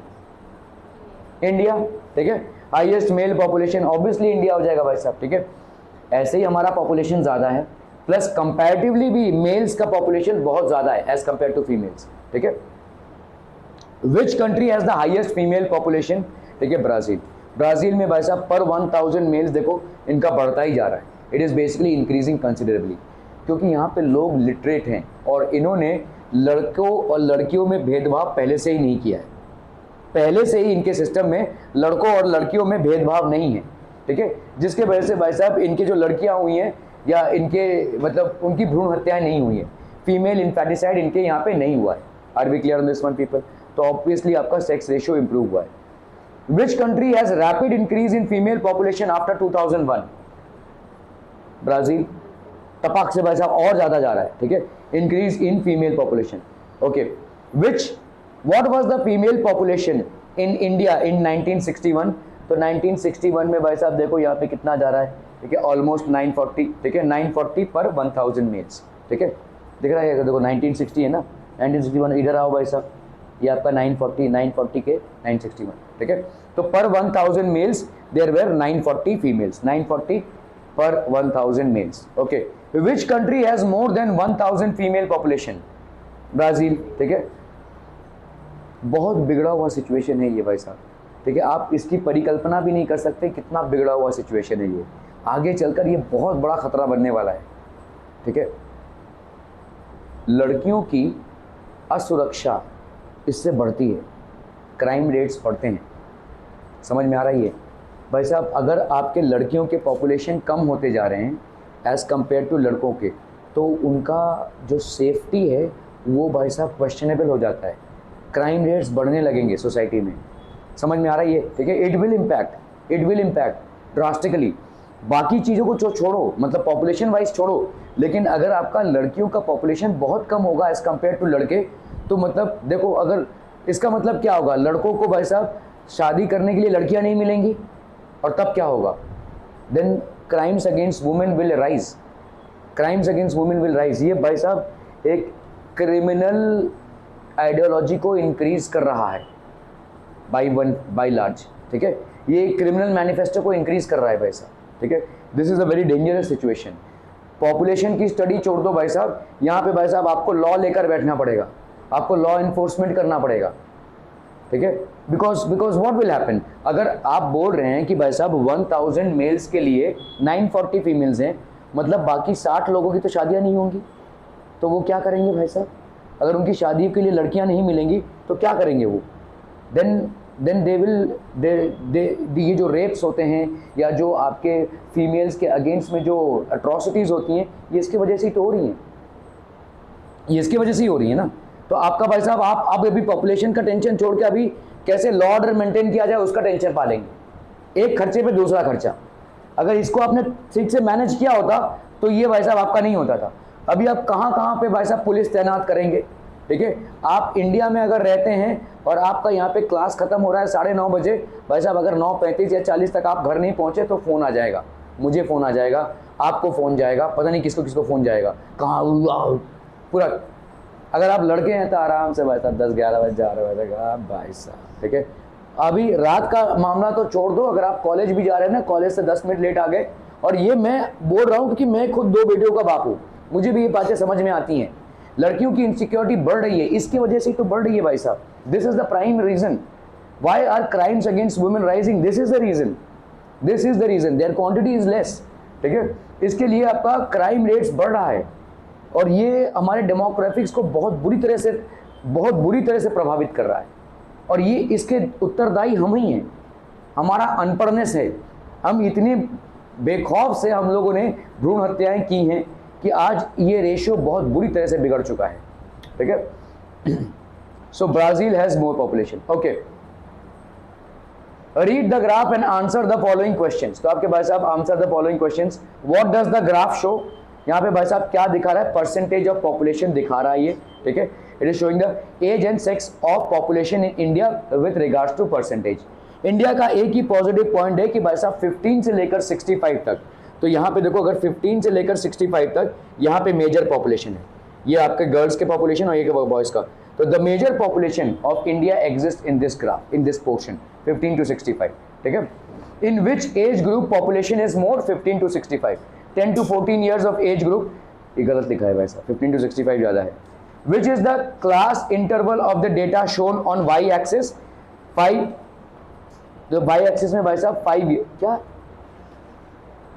[SPEAKER 1] India, ठीक है। Highest mail population obviously India हो जाएगा भाई साहब, ठीक है। ऐसे ही हमारा पॉपुलेशन ज़्यादा है, प्लस कंपैरेटिवली भी मेल्स का पॉपुलेशन बहुत ज़्यादा है एज कंपेयर टू फीमेल्स, ठीक है। Which country has the highest female population? ठीक है, ब्राज़ील। ब्राज़ील में भाई साहब पर 1000 मेल्स देखो इनका बढ़ता ही जा रहा है, it is basically increasing considerably, क्योंकि यहाँ पे लोग लिटरेट हैं और इन्होंने लड़कों और लड़कियों में भेदभाव पहले से ही नहीं किया है। पहले से ही इनके सिस्टम में लड़कों और लड़कियों में भेदभाव नहीं है, ठीक है। जिसके वजह से भाई साहब इनकी जो लड़कियां हुई हैं या इनके मतलब उनकी भ्रूण हत्याएं नहीं हुई हैं, फीमेल इन्फेटिसाइड इनके यहाँ पे नहीं हुआ है। Are we clear on this one people? तो ऑब्वियसली आपका सेक्स रेशियो इंप्रूव हुआ है। Which country has rapid increase in female population after 2001? Brazil. टपाक से भाई साहब और ज्यादा जा रहा है, ठीक है, increase in female population. Okay, which what was the female population in India in 1961? तो 1961 में भाई साहब देखो यहाँ पे कितना जा रहा है, ठीक है, ऑलमोस्ट 940, ठीक है, 940 पर 1000 मेल्स, ठीक है, दिख रहा है, देखो 1960 है ना, 1961 इधर आओ भाई साहब, ये आपका 940 के 961, ठीक है। तो पर 1000 मेल्स देयर वेर 940 फीमेल्स, 940 पर 1000 males. Okay, which country has more than 1000 female population? Brazil, ठीक है। बहुत बिगड़ा हुआ सिचुएशन है ये भाई साहब, ठीक है, आप इसकी परिकल्पना भी नहीं कर सकते कितना बिगड़ा हुआ सिचुएशन है ये। आगे चलकर ये बहुत बड़ा खतरा बनने वाला है, ठीक है। लड़कियों की असुरक्षा इससे बढ़ती है, क्राइम रेट्स बढ़ते हैं। समझ में आ रही है भाई साहब? अगर आपके लड़कियों के पॉपुलेशन कम होते जा रहे हैं एज़ कम्पेयर टू लड़कों के, तो उनका जो सेफ्टी है वो भाई साहब क्वेश्चनेबल हो जाता है, क्राइम रेट्स बढ़ने लगेंगे सोसाइटी में। समझ में आ रही है? ठीक है, इट विल इम्पैक्ट ड्रास्टिकली। बाकी चीज़ों को छोड़ो, मतलब पॉपुलेशन वाइज छोड़ो, लेकिन अगर आपका लड़कियों का पॉपुलेशन बहुत कम होगा एज़ कम्पेयर टू लड़के, तो मतलब देखो, अगर इसका मतलब क्या होगा, लड़कों को भाई साहब शादी करने के लिए लड़कियां नहीं मिलेंगी, और तब क्या होगा? Then crimes against women will rise, ये भाई साहब एक क्रिमिनल आइडियोलॉजी को इंक्रीज कर रहा है बाई लार्ज। ठीक है, ये क्रिमिनल मैनिफेस्टो को इंक्रीज कर रहा है भाई साहब। ठीक है, this is a very dangerous situation. Population की स्टडी छोड़ दो भाई साहब, यहाँ पे भाई साहब आपको लॉ लेकर बैठना पड़ेगा, आपको लॉ इन्फोर्समेंट करना पड़ेगा। ठीक है, बिकॉज व्हाट विल हैपन, अगर आप बोल रहे हैं कि भाई साहब 1000 मेल्स के लिए 940 फीमेल्स हैं, मतलब बाकी 60 लोगों की तो शादियां नहीं होंगी, तो वो क्या करेंगे भाई साहब? अगर उनकी शादी के लिए लड़कियां नहीं मिलेंगी तो क्या करेंगे वो? देन ये जो रेप्स होते हैं या जो आपके फीमेल्स के अगेंस्ट में जो अट्रॉसिटीज़ होती हैं, ये इसकी वजह से ही तो हो रही हैं, ये इसकी वजह से ही हो रही है ना। तो आपका भाई साहब आप अभी पॉपुलेशन का टेंशन छोड़ के अभी कैसे लॉ ऑर्डर मेंटेन किया जाए उसका टेंशन पालेंगे, एक खर्चे पे दूसरा खर्चा। अगर इसको आपने ठीक से मैनेज किया होता तो ये भाई साहब आपका नहीं होता था। अभी आप कहाँ पे भाई साहब पुलिस तैनात करेंगे? ठीक है, आप इंडिया में अगर रहते हैं और आपका यहाँ पे क्लास खत्म हो रहा है 9:30 बजे, भाई साहब अगर 9:35 या 40 तक आप घर नहीं पहुँचे तो फ़ोन आ जाएगा, मुझे फ़ोन आ जाएगा, आपको फ़ोन जाएगा, पता नहीं किसको किसको फ़ोन जाएगा, कहाँ पूरा। अगर आप लड़के हैं तो आराम से भाई साहब 10-11 बजे जा रहे हो भाई साहब। ठीक है, अभी रात का मामला तो छोड़ दो, अगर आप कॉलेज भी जा रहे हैं ना, कॉलेज से 10 मिनट लेट आ गए, और ये मैं बोल रहा हूँ क्योंकि मैं खुद 2 बेटियों का बाप हूँ, मुझे भी ये बातें समझ में आती हैं। लड़कियों की इनसिक्योरिटी बढ़ रही है, इसकी वजह से तो बढ़ रही है भाई साहब। This is the prime reason why are crimes against women rising, this is the reason, their quantity is less. ठीक है, इसके लिए आपका क्राइम रेट्स बढ़ रहा है, और ये हमारे डेमोग्राफिक्स को बहुत बुरी तरह से प्रभावित कर रहा है, और ये इसके उत्तरदायी हम ही हैं, हमारा अनपढ़नेस है। हम इतने बेखौफ से हम लोगों ने भ्रूण हत्याएं की हैं कि आज ये रेशियो बहुत बुरी तरह से बिगड़ चुका है। ठीक है, so Brazil has more population. Okay, read the graph and answer the following questions. तो आपके भाई साहब answer the following questions. What does the graph show? यहाँ पे भाई साहब क्या दिखा रहा है? परसेंटेज ऑफ पॉपुलेशन दिखा रहा है ये। ठीक है, it is showing the age and sex of population in India with regards to percentage. India का एक ही पॉजिटिव पॉइंट है कि भाई साहब 15 से लेकर 65 तक, तो यहाँ पे देखो अगर 15 से लेकर 65 तक यहाँ पे मेजर पॉपुलेशन है, ये आपके गर्ल्स के पॉपुलेशन और ये बॉयज का। तो the major population of India exist in this graph, in this portion 15 to 65। ठीक है, in which age group population is more? 15 to 65। 10 to 14 years of age group, ये गलत लिखा है भाई साहब, 15 to 65 ज़्यादा है। Which is the class interval of the data shown on Y axis? 5, जो वाई एक्सिस में भाई साहब 5 क्या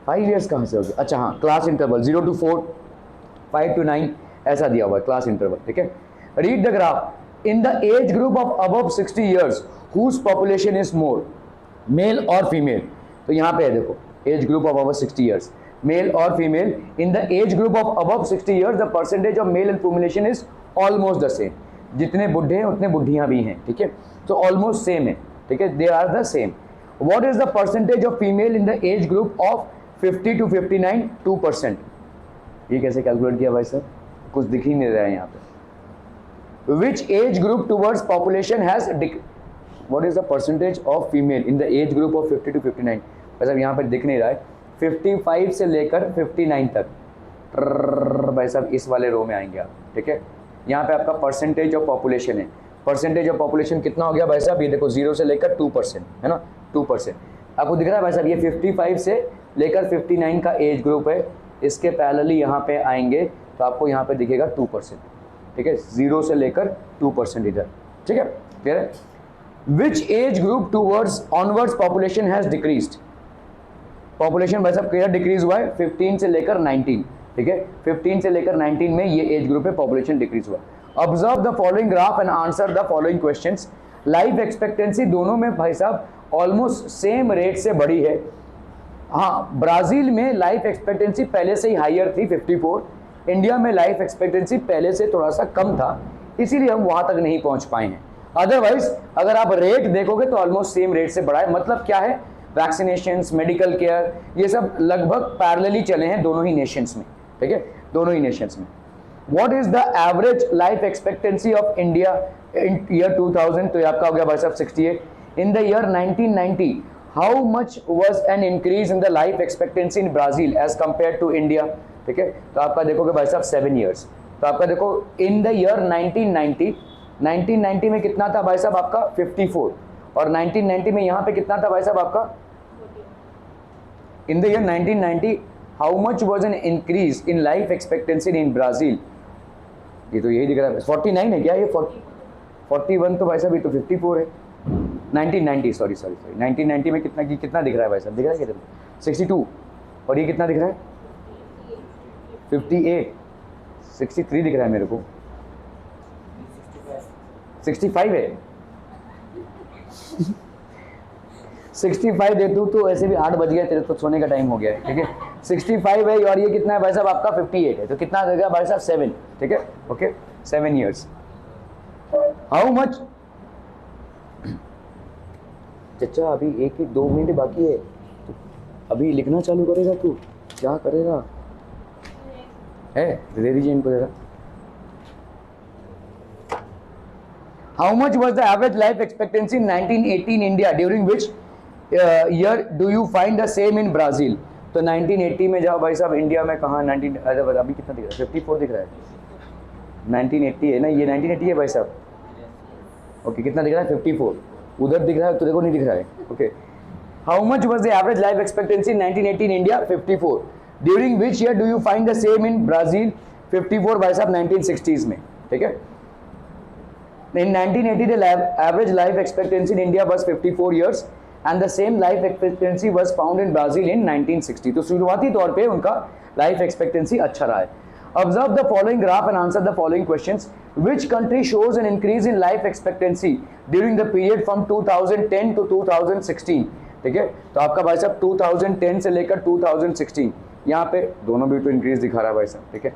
[SPEAKER 1] 5 ईयर्स कहाँ से हो गया? अच्छा हाँ, क्लास इंटरवल 0 to 4, 5 to 9 ऐसा दिया हुआ है क्लास इंटरवल। ठीक है, read the graph. In the age group of above 60 years whose population is more, male और फीमेल? तो यहाँ पे है देखो, age group of above 60 years, male और female. In the age group of above 60 years the percentage of male and population is almost the same. जितने बुढ़े हैं उतने बुढ़ियाँ भी हैं। ठीक है, तो ऑलमोस्ट सेम है। ठीक है, they are the same. What is the percentage of female in the age group of 50 to 59? 2%। ये कैसे कैलकुलेट किया भाई सर? कुछ दिख ही नहीं रहा है यहाँ पे। Which age group towards population has what is the percentage of female in the age group of 50 to 59? भाई साहब यहाँ पे दिख नहीं रहा है। 55 से लेकर 59 तक भाई साहब इस वाले रो में आएंगे आप। ठीक है, यहाँ पे आपका परसेंटेज ऑफ पॉपुलेशन है। परसेंटेज ऑफ पॉपुलेशन कितना हो गया भाई साहब? ये देखो 0 से लेकर 2%, है ना, 2%। आपको दिख रहा है भाई साहब, ये 55 से लेकर 59 का एज ग्रुप है, इसके पैरेलली यहाँ पे आएंगे तो आपको यहाँ पे दिखेगा 2%। ठीक है, 0 से लेकर 2% इधर। ठीक है, क्लियर है? Which age group towards onwards population has decreased? Population भाई साहब क्लियर डिक्रीज हुआ है 15 से लेकर 19। ठीक है, 15 से लेकर 19 में ये एज ग्रुप में पॉपुलेशन डिक्रीज हुआ। Observe the following graph and answer the following questions. Life expectancy दोनों में भाई साहब ऑलमोस्ट सेम रेट से बढ़ी है। हाँ, ब्राजील में लाइफ एक्सपेक्टेंसी पहले से ही हायर थी 54, इंडिया में लाइफ एक्सपेक्टेंसी पहले से थोड़ा सा कम था, इसीलिए हम वहां तक नहीं पहुंच पाए हैं। अदरवाइज अगर आप रेट देखोगे तो ऑलमोस्ट सेम रेट से बढ़ा है। मतलब क्या है, वैक्सीनेशंस, मेडिकल केयर, ये सब लगभग पैरेलली चले हैं दोनों ही नेशंस में, ठीक है, दोनों ही नेशंस में। What is the average life expectancy of India in year 2000? तो ये आपका हो गया भाई साहब 68। In the year 1990 how much was an increase in the life expectancy in Brazil as compare to India? ठीक है, तो आपका देखोगे भाई साहब 7 ईयर्स। तो आपका देखो इन द ईयर 1990 में कितना था भाई साहब आपका 54, और 1990 में यहाँ पे कितना था भाई साहब आपका? इन the year 1990 how much was an increase in life expectancy in Brazil? ये तो यही दिख रहा है, 49 है क्या ये? 41 तो भाई साहब, ये तो 54 है। 1990 सॉरी 1990 में कितना दिख रहा है भाई साहब? दिख रहा है कितना? 62। और ये कितना दिख रहा है? 58। 63 दिख रहा है मेरे को। 65 है। 65 दे दूँ तो ऐसे भी 8 बज गया, तेरे तो सोने का टाइम हो गया है, ठीक है। 65 है, और ये कितना है भाई साहब आपका? 58 है। तो कितना देगा भाई साहब? 7, ठीक है, ओके, 7 ईयर्स। How much? चचा अभी 1-2 मिनट बाकी है, तो अभी लिखना चालू करेगा तू? क्या करेगा? है दे दीजिए इनको जरा। How much was the average life expectancy in 1980 in India, during which year do you find the same in Brazil? तो 1980 में जाओ भाई साहब, इंडिया में कहाँ? 19 अभी कितना दिख रहा है? 54 दिख रहा है। 1980 है ना, ये 1980 है भाई साहब। ओके, कितना दिख रहा है? 54। उधर दिख रहा है, तेरे को नहीं दिख रहा है। Okay, how much was the average life expectancy in 1980 in India? 54। During which year do you find the same in Brazil? 54 भाई साहब 1960s में, ठीक है। In 1980 the average life expectancy in India was 54 years and the same life expectancy was found in Brazil in 1960. तो शुरुआती तौर पे उनका लाइफ एक्सपेक्टेंसी अच्छा रहा है। Observe the following graph and answer the following questions. Which country shows an increase in life expectancy during the period from 2010 to 2016? ठीक है, तो आपका भाई साहब 2010 से लेकर 2016, यहाँ पे दोनों भी तो इंक्रीज दिखा रहा है भाई साहब, ठीक है।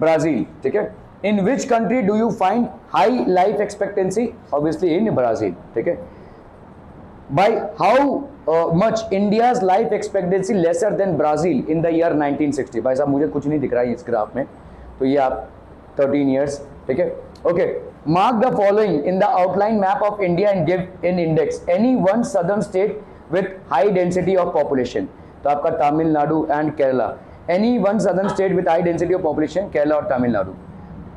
[SPEAKER 1] ब्राजील, ठीक है। In which country do you find high life expectancy? Obviously in Brazil, ठीक है। By how much India's life expectancy lesser than Brazil in the year 1960? भाई साहब मुझे कुछ नहीं दिख रहा है इस ग्राफ में, तो ये आप 13 years, ठीक है। Okay, mark the following in the outline map of India and give in index any one southern state with high density of population. तो आपका Tamil Nadu and Kerala. Any one southern state with high density of population, Kerala और तमिलनाडु।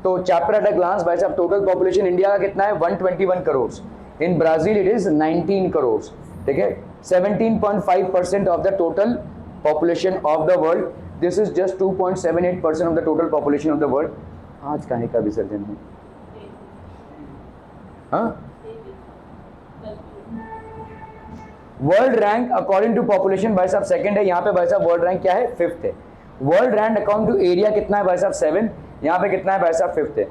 [SPEAKER 1] तो चैप्टर एट अ ग्लांस भाई साहब, टोटल पॉपुलेशन इंडिया का कितना है? 121 crore. In Brazil it is 19 crore, ठीक है। 17.5% of the total population of the world. This is just 2.78% of the total population of the world. आज काहे का विसर्जन है? हाँ, world rank according to population भाई साहब सेकंड है। यहाँ पे भाई साहब वर्ल्ड रैंक क्या है? 5th है। World rank according to area कितना है भाई साहब? 7। यहाँ पे कितना है भाई साहब? 5th है।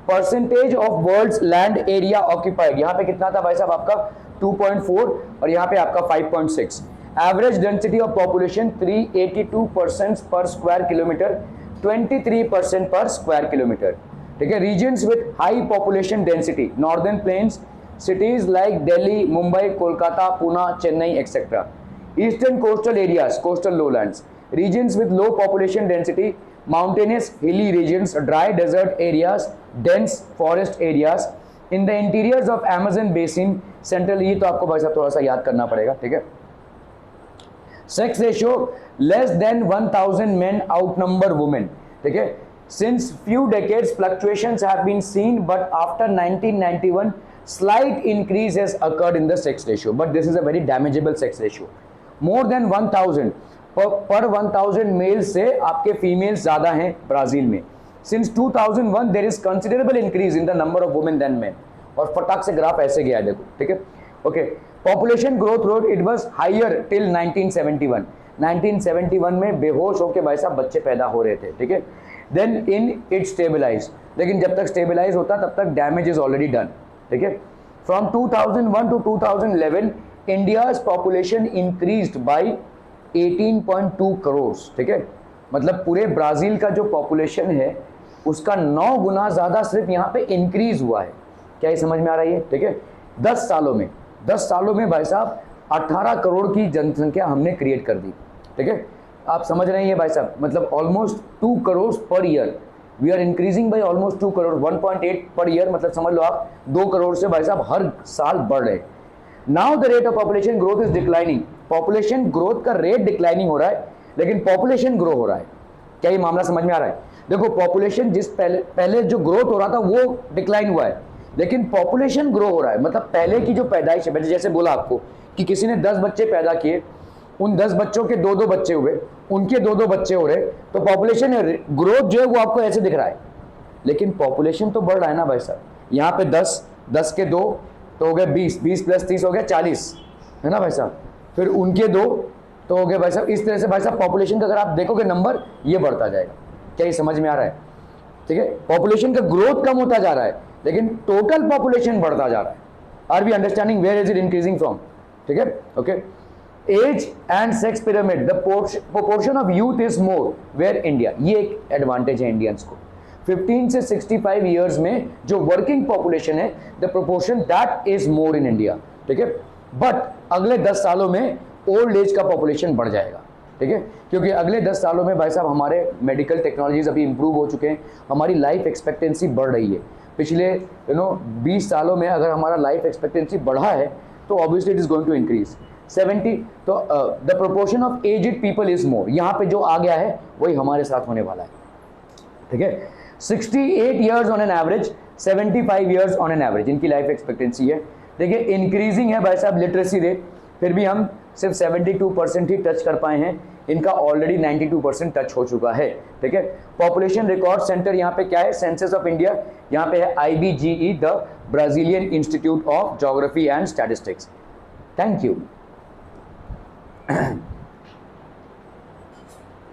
[SPEAKER 1] Percentage of world's land area occupied, यहाँ पे कितना था भाई साहब आपका? 2.4, और यहाँ पे आपका 5.6। एवरेज डेंसिटी ऑफ पॉपुलेशन 382% पर square kilometre, 23% per square kilometre, ठीक है। Regions with high population density, northern plains, cities like Delhi, Mumbai, Kolkata, Pune, Chennai, etc. Eastern coastal areas, coastal lowlands. Regions with low population density, mountainous, hilly regions, dry desert areas, dense forest areas. In the interiors of Amazon basin, central, ये तो आपको भाई साहब थोड़ा सा याद करना पड़ेगा, ठीक है। Sex ratio less than 1000 men outnumber women, ठीक है। Since few decades, fluctuations have been seen, but after 1991. Slight increase has occurred in the sex ratio, but this is a very damageable sex ratio. More than 1000 per 1000 males से आपके females ज़्यादा हैं ब्राज़ील में। Since 2001 there is considerable increase in the number of women than men. और फटाक से ग्राफ ऐसे गया है देखो, ठीक है। Okay, population growth rate it was higher till 1971. 1971 में बेहोश होकर भाई साहब बच्चे पैदा हो रहे थे, ठीक है। देन इन इट स्टेबलाइज, लेकिन जब तक स्टेबलाइज होता तब तक डैमेज इज ऑलरेडी डन, ठीक है। From 2001 two 2011 India's population increased by 18.2 crore, ठीक है। मतलब पूरे ब्राजील का जो पॉपुलेशन है उसका 9 गुना ज़्यादा सिर्फ यहाँ पे इंक्रीज हुआ है। क्या ये समझ में आ रही है, ठीक है। 10 सालों में भाई साहब 18 करोड़ की जनसंख्या हमने क्रिएट कर दी, ठीक है। आप समझ रहे हैं भाई साहब, मतलब almost 2 crore per year, we are increasing by almost 2 crore, 1.8 per year, मतलब समझ लो आप 2 करोड़ से भाई साहब हर साल बढ़ रहे। Now the rate of population growth is declining, population growth का रेट डिक्लाइनिंग हो रहा है लेकिन पॉपुलेशन ग्रो हो रहा है। क्या ये मामला समझ में आ रहा है? देखो पॉपुलेशन जिस पहले जो ग्रोथ हो रहा था वो डिक्लाइन हुआ है, लेकिन पॉपुलेशन ग्रो हो रहा है। मतलब पहले की जो पैदाइश है, मैंने जैसे बोला आपको कि किसी ने 10 बच्चे पैदा किए, उन 10 बच्चों के 2-2 बच्चे हुए, उनके 2-2 बच्चे हो रहे, तो पॉपुलेशन ग्रोथ जो है वो आपको ऐसे दिख रहा है, लेकिन पॉपुलेशन तो बढ़ रहा है ना भाई साहब। यहाँ पे 10 के 2 तो हो गए 20 प्लस 30 हो गया 40, है ना भाई साहब। फिर उनके 2 तो हो गए भाई साहब। इस तरह से भाई साहब पॉपुलेशन का अगर आप देखोगे नंबर ये बढ़ता जाएगा। क्या ये समझ में आ रहा है? ठीक है, पॉपुलेशन का ग्रोथ कम होता जा रहा है लेकिन टोटल पॉपुलेशन बढ़ता जा रहा है। Are we understanding where is it increasing from? ठीक है, okay. Age and sex pyramid, the proportion of youth is more where India, ये एक एडवांटेज है इंडियंस को। 15 से 65 ईयर्स में जो वर्किंग पॉपुलेशन है, the proportion that is more in India, ठीक है। बट अगले 10 सालों में ओल्ड एज का पॉपुलेशन बढ़ जाएगा, ठीक है, क्योंकि अगले 10 सालों में भाई साहब हमारे मेडिकल टेक्नोलॉजीज अभी इंप्रूव हो चुके हैं, हमारी लाइफ एक्सपेक्टेंसी बढ़ रही है। पिछले 20 सालों में अगर हमारा लाइफ एक्सपेक्टेंसी बढ़ा है तो obviously it is going to increase 70। तो the proportion of aged people is more, यहाँ पे जो आ गया है वही हमारे साथ होने वाला है, ठीक है। 68 years on an average, 75 years on an average इनकी लाइफ एक्सपेक्टेंसी है। देखिए इंक्रीजिंग है भाई साहब लिटरेसी रेट, फिर भी हम सिर्फ 72% ही टच कर पाए हैं, इनका ऑलरेडी 92% टच हो चुका है, ठीक है। पॉपुलेशन रिकॉर्ड सेंटर यहाँ पे क्या है? सेंसस ऑफ इंडिया, यहाँ पे है IBGE, the Brazilian institute of geography and statistics. Thank you.